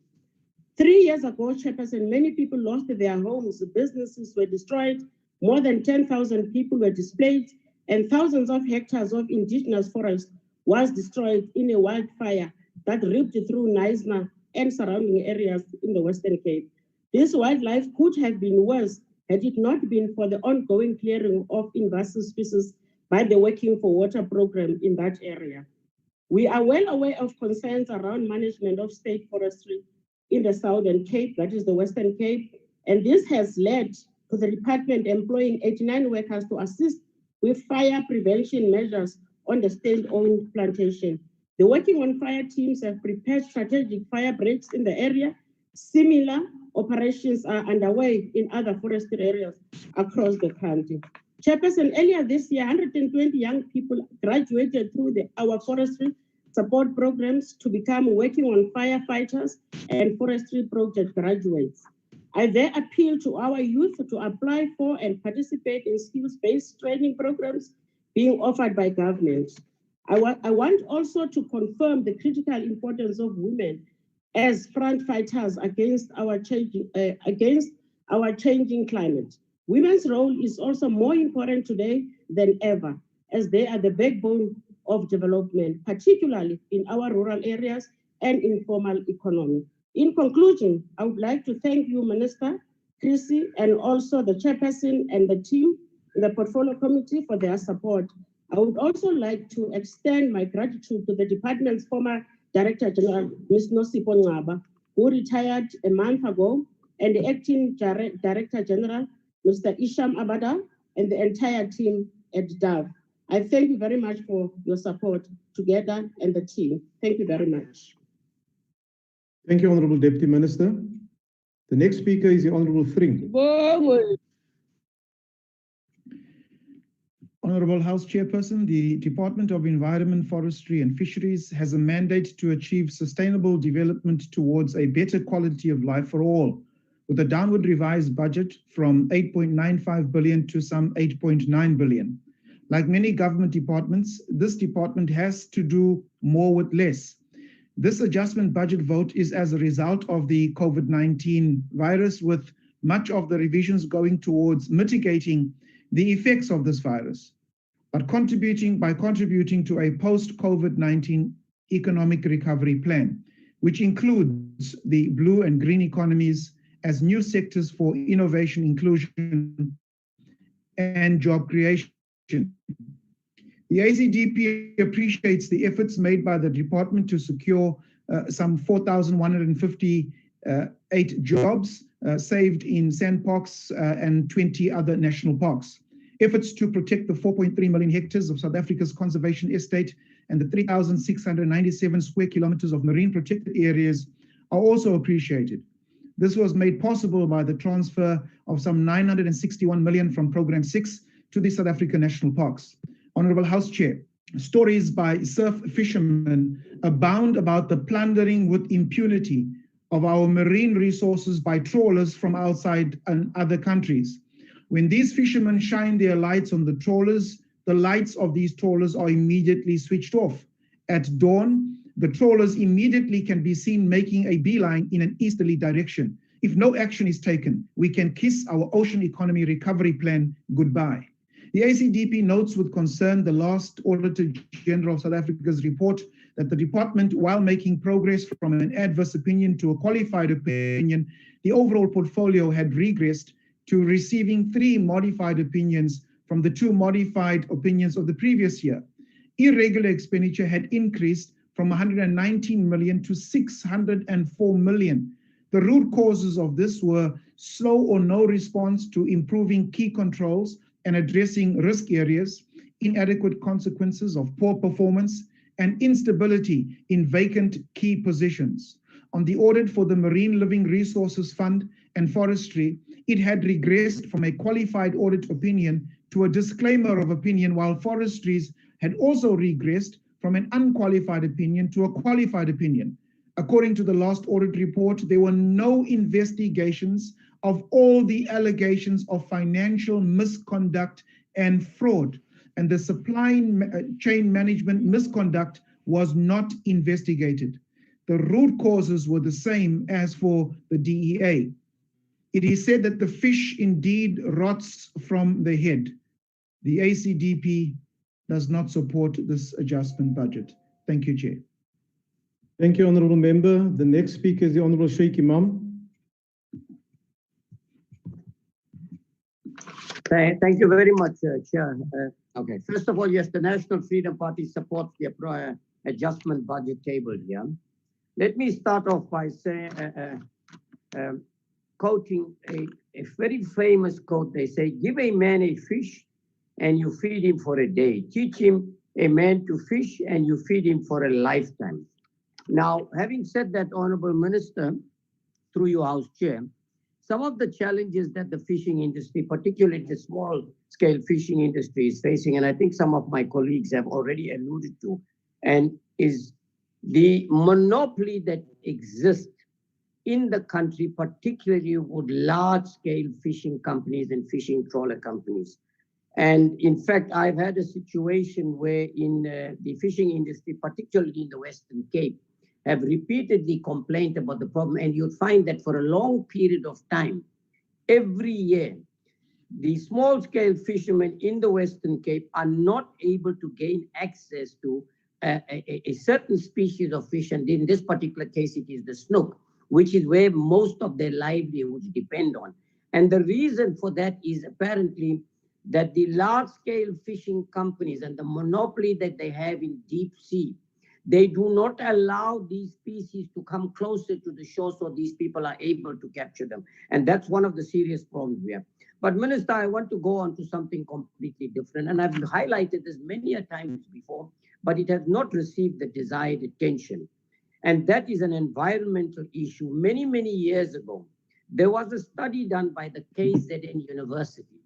3 years ago, Chairperson, many people lost their homes, businesses were destroyed, more than 10,000 people were displaced, and thousands of hectares of indigenous forest was destroyed in a wildfire that ripped through Knysna and surrounding areas in the Western Cape. This wildlife could have been worse had it not been for the ongoing clearing of invasive species by the Working for Water program in that area. We are well aware of concerns around management of state forestry in the Southern Cape, that is the Western Cape, and this has led to the department employing 89 workers to assist with fire prevention measures on the state-owned plantation. The Working on Fire teams have prepared strategic fire breaks in the area. Similar operations are underway in other forested areas across the country. Chairperson, earlier this year, 120 young people graduated through our forestry support programs to become Working on Firefighters and forestry project graduates. I there appeal to our youth to apply for and participate in skills-based training programs being offered by government. I want also to confirm the critical importance of women as front fighters against our changing climate. Women's role is also more important today than ever, as they are the backbone of development, particularly in our rural areas and informal economy. In conclusion, I would like to thank you, Minister, Chrissy, and also the chairperson and the team in the portfolio committee for their support. I would also like to extend my gratitude to the department's former Director General, Ms. Nosipho Ngaba, who retired a month ago, and the acting Director General, Mr. Isham Abada, and the entire team at DAV. I thank you very much for your support together and the team. Thank you very much. Thank you, Honorable Deputy Minister. The next speaker is the Honorable Thring. Honorable House Chairperson, the Department of Environment, Forestry and Fisheries has a mandate to achieve sustainable development towards a better quality of life for all, with a downward revised budget from 8.95 billion to some 8.9 billion. Like many government departments, this department has to do more with less. This adjustment budget vote is as a result of the COVID-19 virus, with much of the revisions going towards mitigating the effects of this virus, but contributing to a post-COVID-19 economic recovery plan, which includes the blue and green economies as new sectors for innovation, inclusion, and job creation. The ACDP appreciates the efforts made by the department to secure some 4,158 jobs saved in sandparks and 20 other national parks. Efforts to protect the 4.3 million hectares of South Africa's conservation estate and the 3,697 square kilometers of marine protected areas are also appreciated. This was made possible by the transfer of some 961 million from Program 6 to the South African National Parks. Honorable House Chair, stories by surf fishermen abound about the plundering with impunity of our marine resources by trawlers from outside and other countries. When these fishermen shine their lights on the trawlers, the lights of these trawlers are immediately switched off. At dawn, the trawlers immediately can be seen making a beeline in an easterly direction. If no action is taken, we can kiss our ocean economy recovery plan goodbye. The ACDP notes with concern the last Auditor General of South Africa's report that the department, while making progress from an adverse opinion to a qualified opinion, the overall portfolio had regressed to receiving 3 modified opinions from the 2 modified opinions of the previous year. Irregular expenditure had increased from 119 million to 604 million. The root causes of this were slow or no response to improving key controls and addressing risk areas, inadequate consequences of poor performance, and instability in vacant key positions. On the audit for the Marine Living Resources Fund and Forestry, it had regressed from a qualified audit opinion to a disclaimer of opinion, while Forestries had also regressed from an unqualified opinion to a qualified opinion. According to the last audit report, there were no investigations of all the allegations of financial misconduct and fraud, and the supply chain management misconduct was not investigated. The root causes were the same as for the DEA. It is said that the fish indeed rots from the head. The ACDP does not support this adjustment budget. Thank you, Chair. Thank you, Honourable Member. The next speaker is the Honourable Sheikh Imam. Thank you very much, Chair. Okay, first of all, yes, the National Freedom Party supports the adjustment budget tabled here. Let me start off by saying, quoting a very famous quote. They say, give a man a fish and you feed him for a day. Teach him a man to fish and you feed him for a lifetime. Now, having said that, Honorable Minister, through your House Chair, some of the challenges that the fishing industry, particularly the small-scale fishing industry, is facing, and I think some of my colleagues have already alluded to, and is the monopoly that exists in the country, particularly with large-scale fishing companies and fishing trawler companies. And in fact, I've had a situation where in the fishing industry, particularly in the Western Cape, have repeatedly complained about the problem. And you'd find that for a long period of time, every year, the small-scale fishermen in the Western Cape are not able to gain access to a certain species of fish. And in this particular case, it is the snook, which is where most of their livelihoods depend on. And the reason for that is apparently that the large-scale fishing companies and the monopoly that they have in deep sea, they do not allow these species to come closer to the shore so these people are able to capture them. And that's one of the serious problems we have. But Minister, I want to go on to something completely different. And I've highlighted this many a times before, but it has not received the desired attention. And that is an environmental issue. Many, many years ago, there was a study done by the KZN University.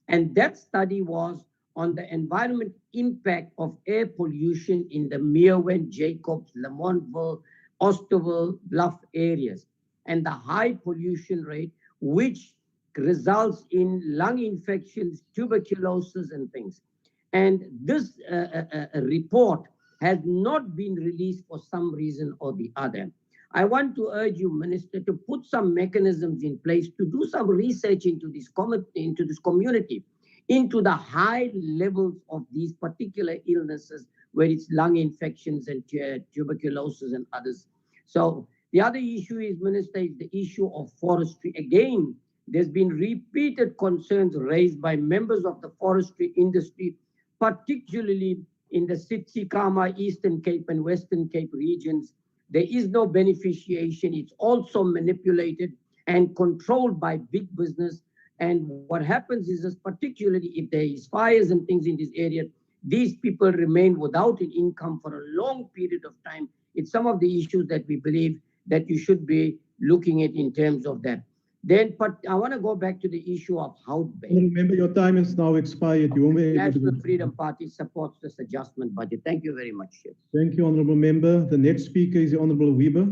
And that study was on the environment impact of air pollution in the Meerwen, Jacobs, Lamontville, Osterville, Bluff areas, and the high pollution rate, which results in lung infections, tuberculosis, and things. And this report has not been released for some reason or the other. I want to urge you, Minister, to put some mechanisms in place to do some research into this community, into the high levels of these particular illnesses, where it's lung infections and tuberculosis and others. So the other issue is, Minister, is the issue of forestry. Again, there's been repeated concerns raised by members of the forestry industry, particularly in the Tsitsikamma, Eastern Cape and Western Cape regions. There is no beneficiation. It's also manipulated and controlled by big business. And what happens is, particularly if there is fires and things in this area, these people remain without an income for a long period of time. It's some of the issues that we believe that you should be looking at in terms of that. Then, but I want to go back to the issue of Houtbay. Remember, your time is now expired. You won't be able National to... Freedom Party supports this adjustment budget. Thank you very much, Chair. Thank you, Honourable Member. The next speaker is the Honourable Weber.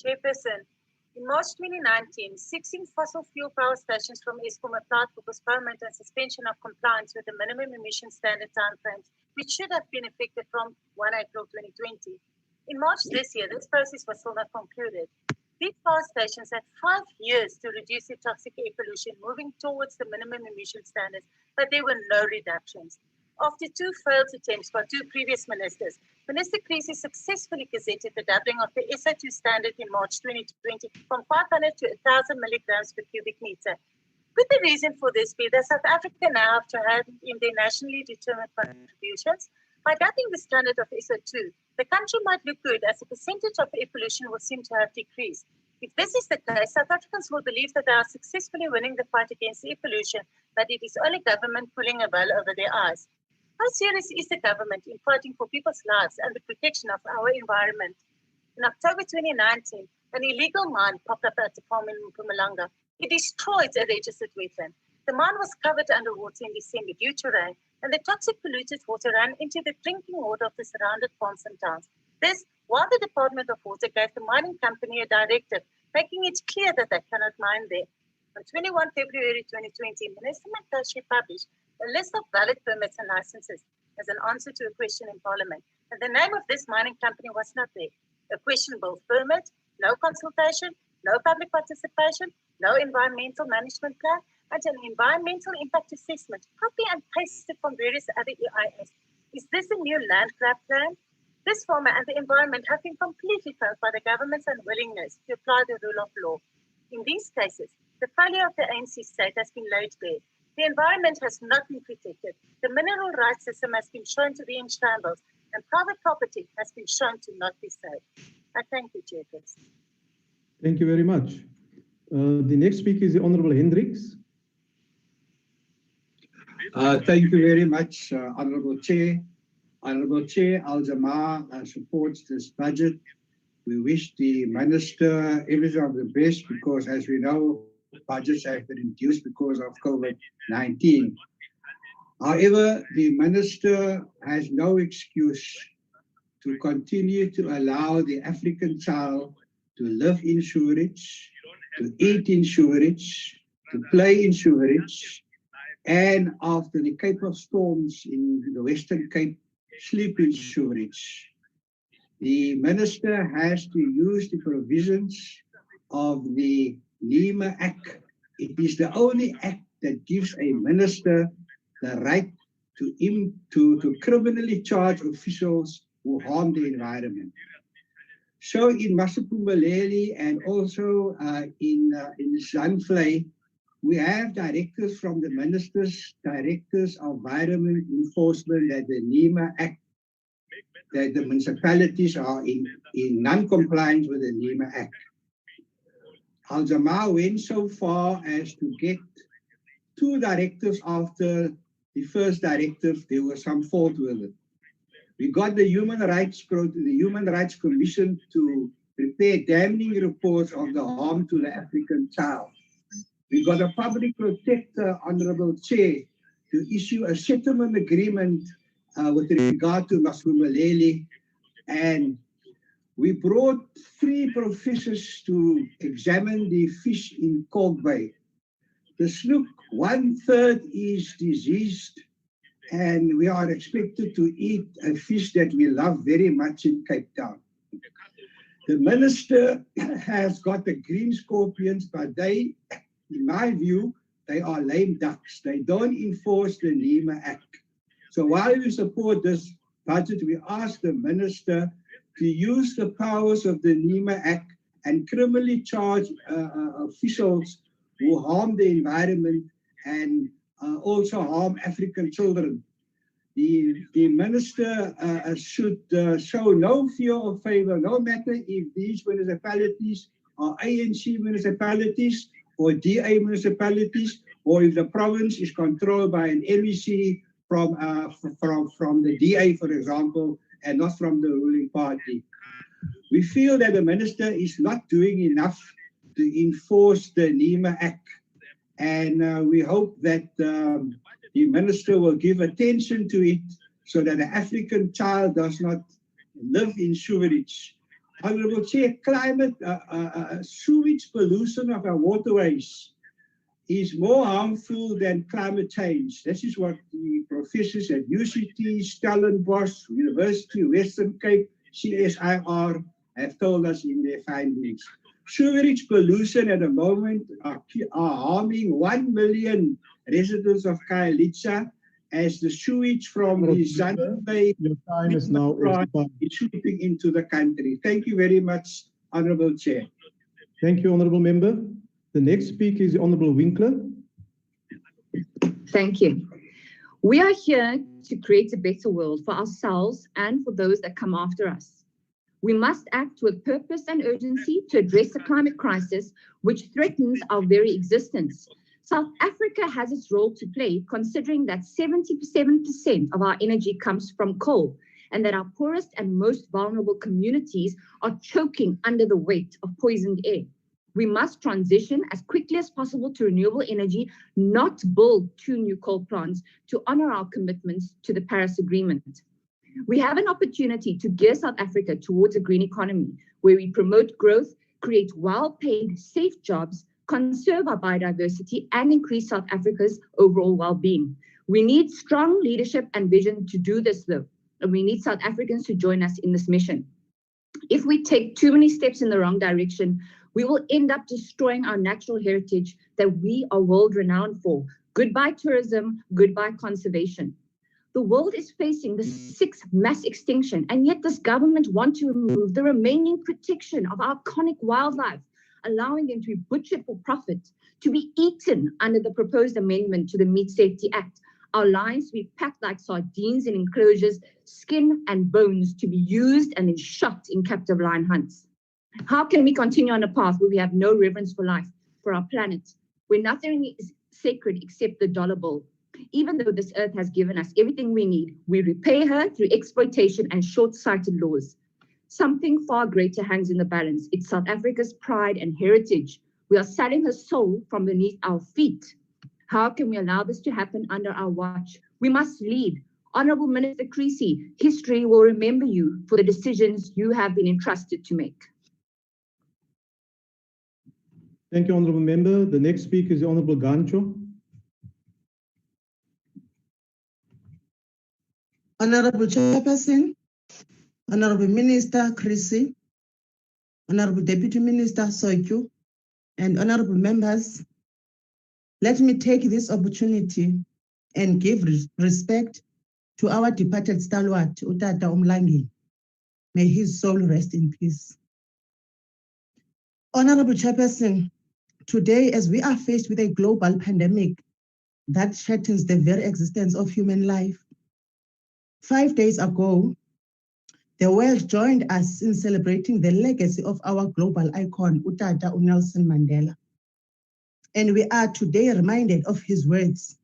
Chairperson, in March 2019, 16 fossil fuel power stations from Eskom applied for postponement and suspension of compliance with the minimum emission standard timeframes, which should have been effective from 1 April 2020. In March this year, this process was still not concluded. These power stations had 5 years to reduce their toxic air pollution, moving towards the minimum emission standards, but there were no reductions. After 2 failed attempts by 2 previous ministers, Minister Creasy successfully gazetted the doubling of the SO2 standard in March 2020 from 500 to 1,000 milligrams per cubic meter. Could the reason for this be that South Africa now have to have in their nationally determined contributions? By doubling the standard of SO2, the country might look good as the percentage of air pollution will seem to have decreased. If this is the case, South Africans will believe that they are successfully winning the fight against air pollution, but it is only government pulling a veil over their eyes. How serious is the government in fighting for people's lives and the protection of our environment? In October 2019, an illegal mine popped up at the farm in Mpumalanga. It destroyed a registered wetland. The mine was covered underwater in December due to rain, and the toxic polluted water ran into the drinking water of the surrounded farms and towns. This, while the Department of Water gave the mining company a directive, making it clear that they cannot mine there. On 21 February 2020, Minister Mantashe published a list of valid permits and licenses as an answer to a question in Parliament. And the name of this mining company was not there. A questionable permit, no consultation, no public participation, no environmental management plan, and an environmental impact assessment, copy and pasted from various other EIS. Is this a new land grab plan? This farmer and the environment have been completely failed by the government's unwillingness to apply the rule of law. In these cases, the failure of the ANC state has been laid bare. The environment has not been protected. The mineral rights system has been shown to be in shambles, and private property has been shown to not be safe. I thank you, Chairperson. Thank you very much. The next speaker is the Honourable Hendricks. Thank you very much, Honourable Chair. Honourable Chair, Al Jamaa supports this budget. We wish the Minister everything of the best because, as we know, budgets have been reduced because of COVID-19. However, the Minister has no excuse to continue to allow the African child to live in sewerage, to eat in sewerage, to play in sewerage, and after the Cape of Storms in the Western Cape, sleep in sewerage. The Minister has to use the provisions of the Lima Act. It is the only act that gives a minister the right to criminally charge officials who harm the environment. So in Masiphumeleli and also in Zandvlei, we have directives from the ministers, directors of environment enforcement that the NEMA Act, that the municipalities are in non-compliance with the NEMA Act. Al Jamaa went so far as to get 2 directives after the first directive. There was some fault with it. We got the Human Rights Commission to prepare damning reports of the harm to the African child. We got a public protector, Honorable Chair, to issue a settlement agreement with regard to Masiphumeleli, and we brought 3 professors to examine the fish in Kalk Bay. The snook, 1/3 is diseased, and we are expected to eat a fish that we love very much in Cape Town. The minister has got the green scorpions, but they, in my view, they are lame ducks. They don't enforce the NEMA Act. So while we support this budget, we ask the minister to use the powers of the NEMA Act and criminally charge officials who harm the environment and also harm African children. The minister should show no fear or favor, no matter if these municipalities are ANC municipalities or DA municipalities, or if the province is controlled by an MEC from the DA, for example, and not from the ruling party. We feel that the minister is not doing enough to enforce the NEMA Act, and we hope that the minister will give attention to it so that the African child does not live in sewerage. Honorable Chair, climate, sewage pollution of our waterways is more harmful than climate change. This is what the professors at UCT, Stellenbosch, University of Western Cape, CSIR have told us in their findings. Sewerage pollution at the moment are harming 1 million residents of Khayelitsha as the sewage from the Zandvlei is sweeping into the country. Thank you very much, Honorable Chair. Thank you, Honorable Member. The next speaker is the Honorable Winkler. Thank you. We are here to create a better world for ourselves and for those that come after us. We must act with purpose and urgency to address the climate crisis, which threatens our very existence. South Africa has its role to play, considering that 77% of our energy comes from coal, and that our poorest and most vulnerable communities are choking under the weight of poisoned air. We must transition as quickly as possible to renewable energy, not build 2 new coal plants, to honor our commitments to the Paris Agreement. We have an opportunity to gear South Africa towards a green economy, where we promote growth, create well-paid, safe jobs, conserve our biodiversity, and increase South Africa's overall well-being. We need strong leadership and vision to do this, though, and we need South Africans to join us in this mission. If we take too many steps in the wrong direction, we will end up destroying our natural heritage that we are world-renowned for. Goodbye tourism, goodbye conservation. The world is facing the 6th mass extinction, and yet this government wants to remove the remaining protection of our iconic wildlife, allowing them to be butchered for profit, to be eaten under the proposed amendment to the Meat Safety Act, our lions to be packed like sardines in enclosures, skin and bones to be used and then shot in captive lion hunts. How can we continue on a path where we have no reverence for life, for our planet, where nothing is sacred except the dollar bill? Even though this earth has given us everything we need, we repay her through exploitation and short-sighted laws. Something far greater hangs in the balance. It's South Africa's pride and heritage. We are selling her soul from beneath our feet. How can we allow this to happen under our watch? We must lead. Honorable Minister Creasy, history will remember you for the decisions you have been entrusted to make. Thank you, Honorable Member. The next speaker is the Honorable Gancho. Honorable Chairperson, Honorable Minister Creasy, Honorable Deputy Minister Soitju, and Honorable Members, let me take this opportunity and give respect to our departed stalwart, Utata Umlangi. May his soul rest in peace. Honorable Chairperson, today as we are faced with a global pandemic that threatens the very existence of human life, 5 days ago, the world joined us in celebrating the legacy of our global icon, Utata Nelson Mandela. And we are today reminded of his words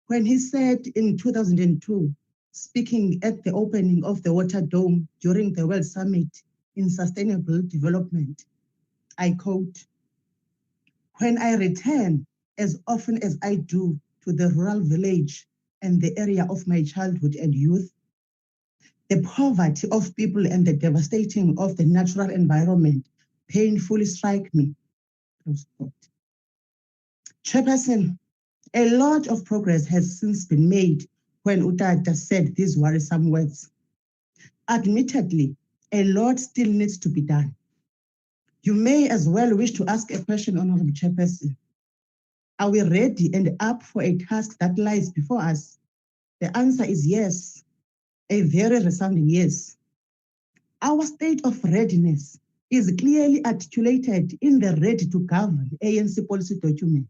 when he said in 2002, speaking at the opening of the Water Dome during the World Summit in Sustainable Development, I quote, "When I return, as often as I do, to the rural village and the area of my childhood and youth, the poverty of people and the devastating of the natural environment painfully strike me." Chairperson, a lot of progress has since been made when Utata said these worrisome words. Admittedly, a lot still needs to be done. You may as well wish to ask a question, Honorable Chairperson. Are we ready and up for a task that lies before us? The answer is yes, a very resounding yes. Our state of readiness is clearly articulated in the Ready to Govern ANC policy document.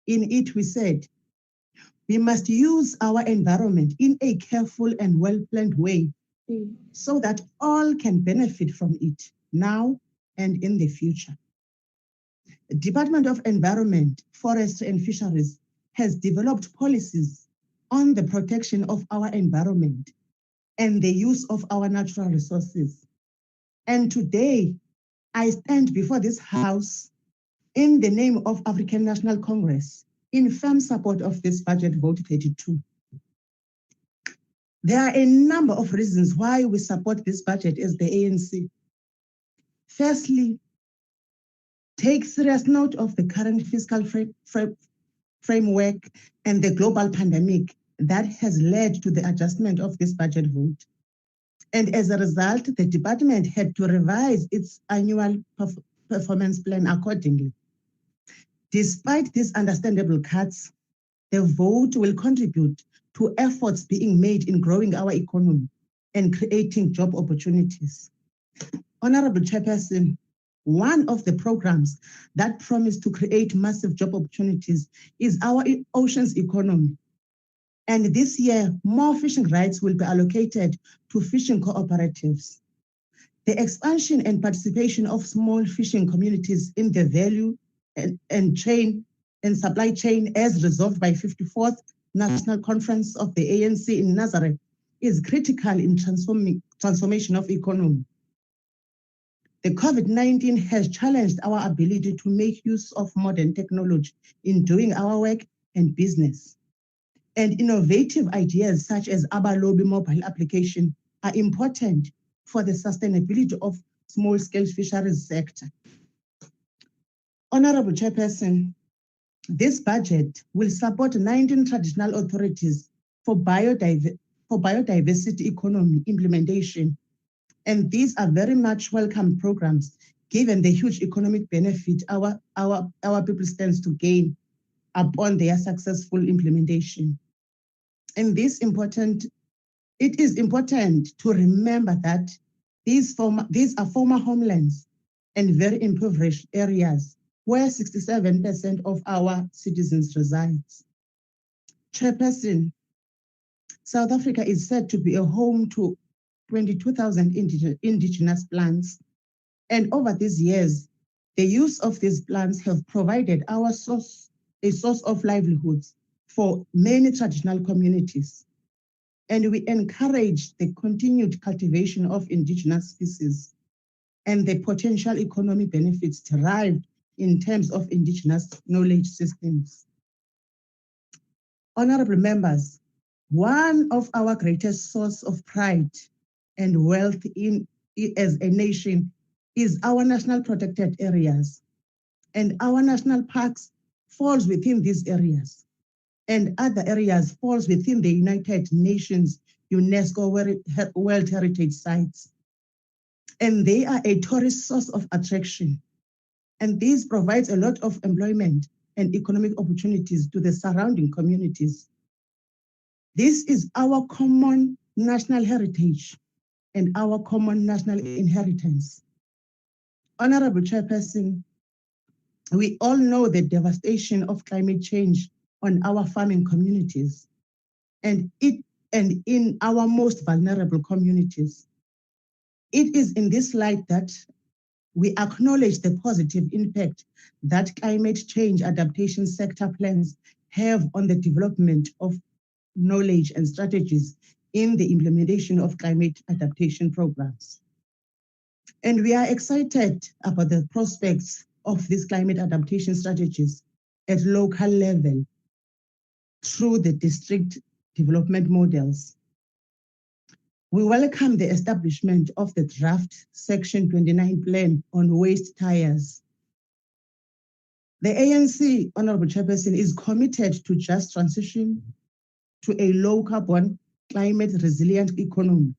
In it, we said, we must use our environment in a careful and well-planned way so that all can benefit from it now and in the future. The Department of Environment, Forestry and Fisheries has developed policies on the protection of our environment and the use of our natural resources. And today, I stand before this House in the name of African National Congress in firm support of this budget vote 32. There are a number of reasons why we support this budget as the ANC. Firstly, take serious note of the current fiscal framework and the global pandemic that has led to the adjustment of this budget vote. And as a result, the department had to revise its annual performance plan accordingly. Despite these understandable cuts, the vote will contribute to efforts being made in growing our economy and creating job opportunities. Honorable Chairperson, one of the programs that promise to create massive job opportunities is our oceans economy. And this year, more fishing rights will be allocated to fishing cooperatives. The expansion and participation of small fishing communities in the value and supply chain as resolved by 54th National Conference of the ANC in Nazareth is critical in transformation of economy. The COVID-19 has challenged our ability to make use of modern technology in doing our work and business. And innovative ideas such as Abalobi mobile application are important for the sustainability of small-scale fisheries sector. Honorable Chairperson, this budget will support 19 traditional authorities for biodiversity economy implementation. And these are very much welcome programs, given the huge economic benefit our people stands to gain upon their successful implementation. And it is important to remember that these are former homelands and very impoverished areas where 67% of our citizens resides. Chairperson, South Africa is said to be a home to 22,000 indigenous plants. And over these years, the use of these plants have provided a source of livelihoods for many traditional communities. And we encourage the continued cultivation of indigenous species and the potential economic benefits derived in terms of indigenous knowledge systems. Honorable members, one of our greatest source of pride and wealth as a nation is our national protected areas. And our national parks falls within these areas. And other areas falls within the United Nations UNESCO World Heritage Sites. And they are a tourist source of attraction. And this provides a lot of employment and economic opportunities to the surrounding communities. This is our common national heritage and our common national inheritance. Honorable Chairperson, we all know the devastation of climate change on our farming communities and in our most vulnerable communities. It is in this light that we acknowledge the positive impact that climate change adaptation sector plans have on the development of knowledge and strategies in the implementation of climate adaptation programs. And we are excited about the prospects of these climate adaptation strategies at local level through the district development models. We welcome the establishment of the draft Section 29 plan on waste tires. The ANC, Honorable Chairperson, is committed to just transition to a low carbon, climate resilient economy.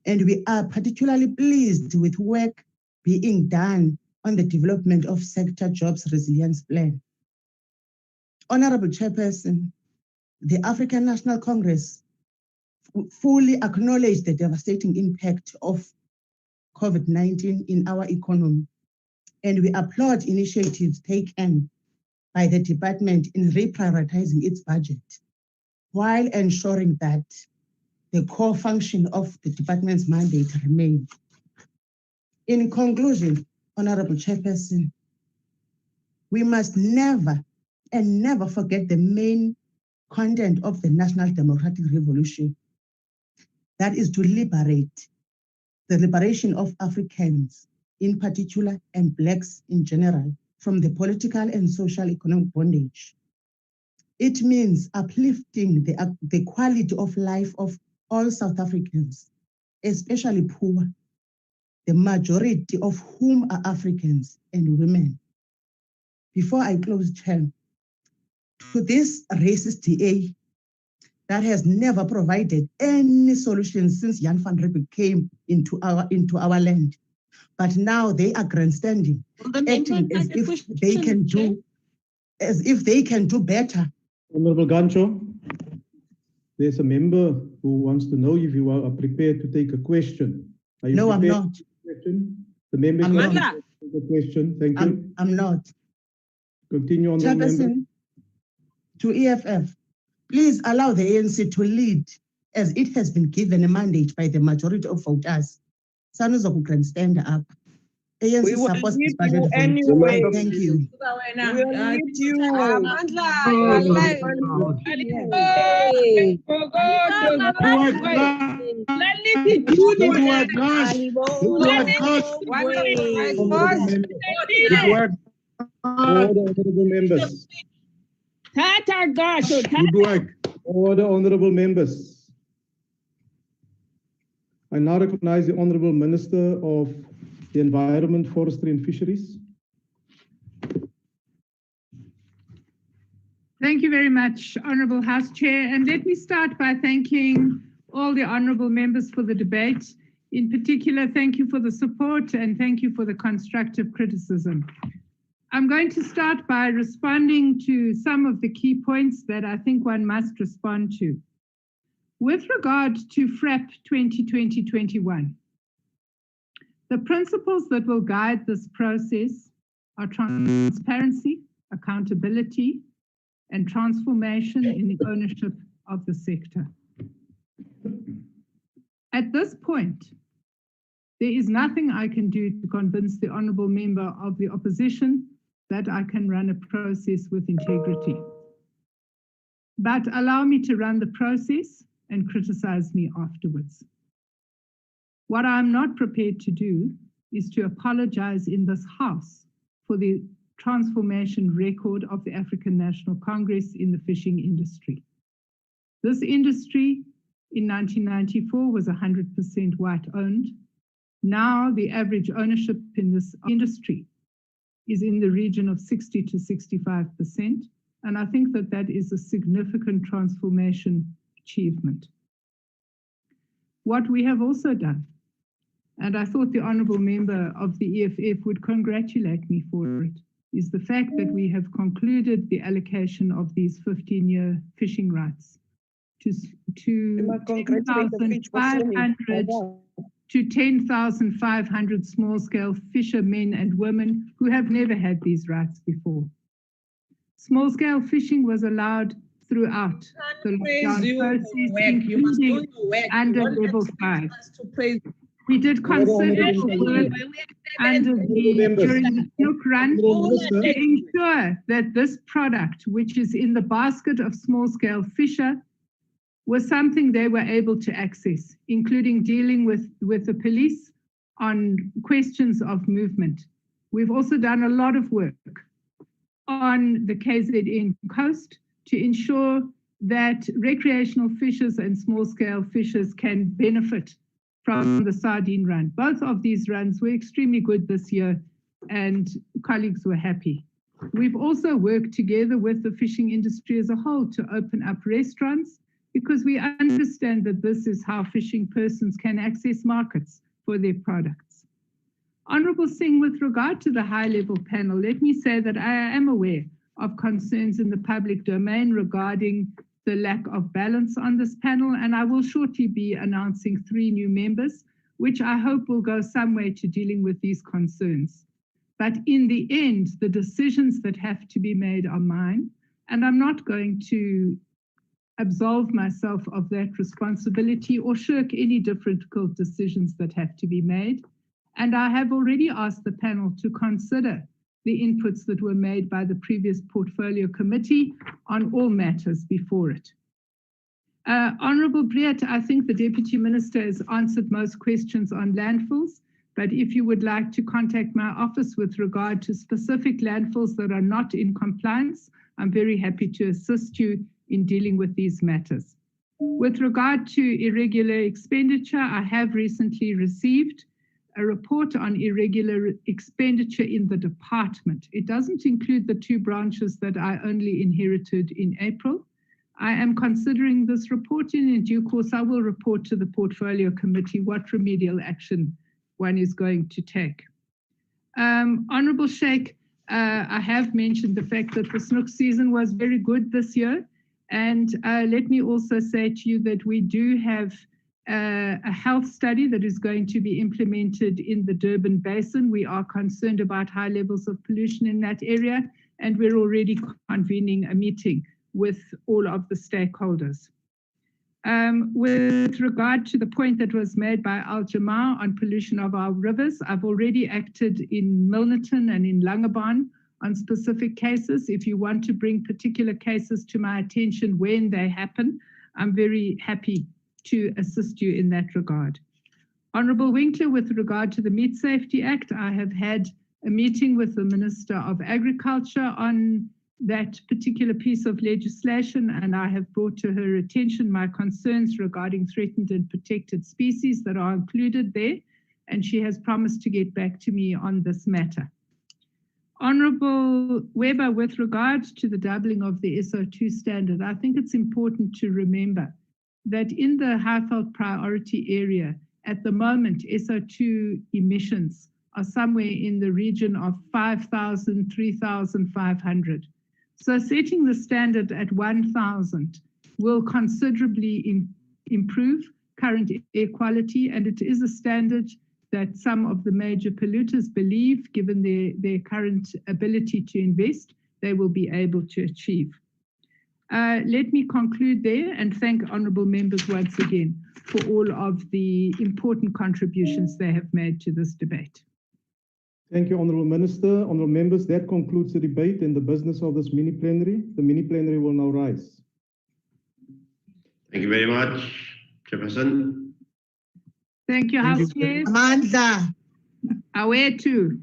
And we are particularly pleased with work being done on the development of sector jobs resilience plan. Honorable Chairperson, the African National Congress fully acknowledge the devastating impact of COVID-19 in our economy, and we applaud initiatives taken by the department in reprioritizing its budget, while ensuring that the core function of the department's mandate remains. In conclusion, Honorable Chairperson, we must never and never forget the main content of the National Democratic Revolution. That is to liberate, the liberation of Africans in particular and Blacks in general from the political and social economic bondage. It means uplifting the quality of life of all South Africans, especially poor, the majority of whom are Africans and women. Before I close, Chair, to this racist DA that has never provided any solutions since Jan van Riebeeck came into our land. But now they are grandstanding, acting as if they can do better. Honorable Gancho, there's a member who wants to know if you are prepared to take a question. Are you No, I'm prepared not. to take a question? The member I'm can not. take a question. Thank you. I'm not. Continue on the member. Chairperson, to EFF, please allow the ANC to lead as it has been given a mandate by the majority of voters. Sanuza grandstand up. ANC supports this budget vote. anyway. Thank you. We'll need you. Honorable members. Good work. Order, honorable members. I now recognize the Honorable Minister of the Environment, Forestry and Fisheries. Thank you very much, Honourable House Chair. And let me start by thanking all the honourable members for the debate. In particular, thank you for the support and thank you for the constructive criticism. I'm going to start by responding to some of the key points that I think one must respond to. With regard to FRAP 2020-21, the principles that will guide this process are transparency, accountability, and transformation in the ownership of the sector. At this point, there is nothing I can do to convince the honourable member of the opposition that I can run a process with integrity. But allow me to run the process and criticize me afterwards. What I'm not prepared to do is to apologize in this House for the transformation record of the African National Congress in the fishing industry. This industry in 1994 was 100% white owned. Now the average ownership in this industry is in the region of 60 to 65%. And I think that that is a significant transformation achievement. What we have also done, and I thought the honourable member of the EFF would congratulate me for it, is the fact that we have concluded the allocation of these 15-year fishing rights to 10,500 to 10,500 small-scale fishermen and women who have never had these rights before. Small-scale fishing was allowed throughout the lockdown process, including under level 5. We did considerable work during the Silk Run to ensure that this product, which is in the basket of small-scale fisher, was something they were able to access, including dealing with the police on questions of movement. We've also done a lot of work on the KZN coast to ensure that recreational fishers and small-scale fishers can benefit from the sardine run. Both of these runs were extremely good this year, and colleagues were happy. We've also worked together with the fishing industry as a whole to open up restaurants, because we understand that this is how fishing persons can access markets for their products. Honourable Singh, with regard to the high-level panel, let me say that I am aware of concerns in the public domain regarding the lack of balance on this panel, and I will shortly be announcing 3 new members, which I hope will go some way to dealing with these concerns. But in the end, the decisions that have to be made are mine, and I'm not going to absolve myself of that responsibility or shirk any difficult decisions that have to be made. And I have already asked the panel to consider the inputs that were made by the previous portfolio committee on all matters before it. Honourable Breert, I think the Deputy Minister has answered most questions on landfills, but if you would like to contact my office with regard to specific landfills that are not in compliance, I'm very happy to assist you in dealing with these matters. With regard to irregular expenditure, I have recently received a report on irregular expenditure in the department. It doesn't include the 2 branches that I only inherited in April. I am considering this report, and in due course I will report to the portfolio committee what remedial action one is going to take. Honourable Sheikh, I have mentioned the fact that the snook season was very good this year, and let me also say to you that we do have a health study that is going to be implemented in the Durban Basin. We are concerned about high levels of pollution in that area, and we're already convening a meeting with all of the stakeholders. With regard to the point that was made by Al-Jamaa on pollution of our rivers, I've already acted in Milnerton and in Langebaan on specific cases. If you want to bring particular cases to my attention when they happen, I'm very happy to assist you in that regard. Honourable Winkler, with regard to the Meat Safety Act, I have had a meeting with the Minister of Agriculture on that particular piece of legislation, and I have brought to her attention my concerns regarding threatened and protected species that are included there, and she has promised to get back to me on this matter. Honourable Weber, with regard to the doubling of the SO2 standard, I think it's important to remember that in the Highveld priority area, at the moment, SO2 emissions are somewhere in the region of 5,000, 3,500. So setting the standard at 1,000 will considerably improve current air quality, and it is a standard that some of the major polluters believe, given their current ability to invest, they will be able to achieve. Let me conclude there and thank honourable members once again for all of the important contributions they have made to this debate. Thank you, Honourable Minister. Honourable members, that concludes the debate and the business of this mini plenary. The mini plenary will now rise. Thank you very much, Chairperson. Thank you, House Chair. Amandla. Aware too.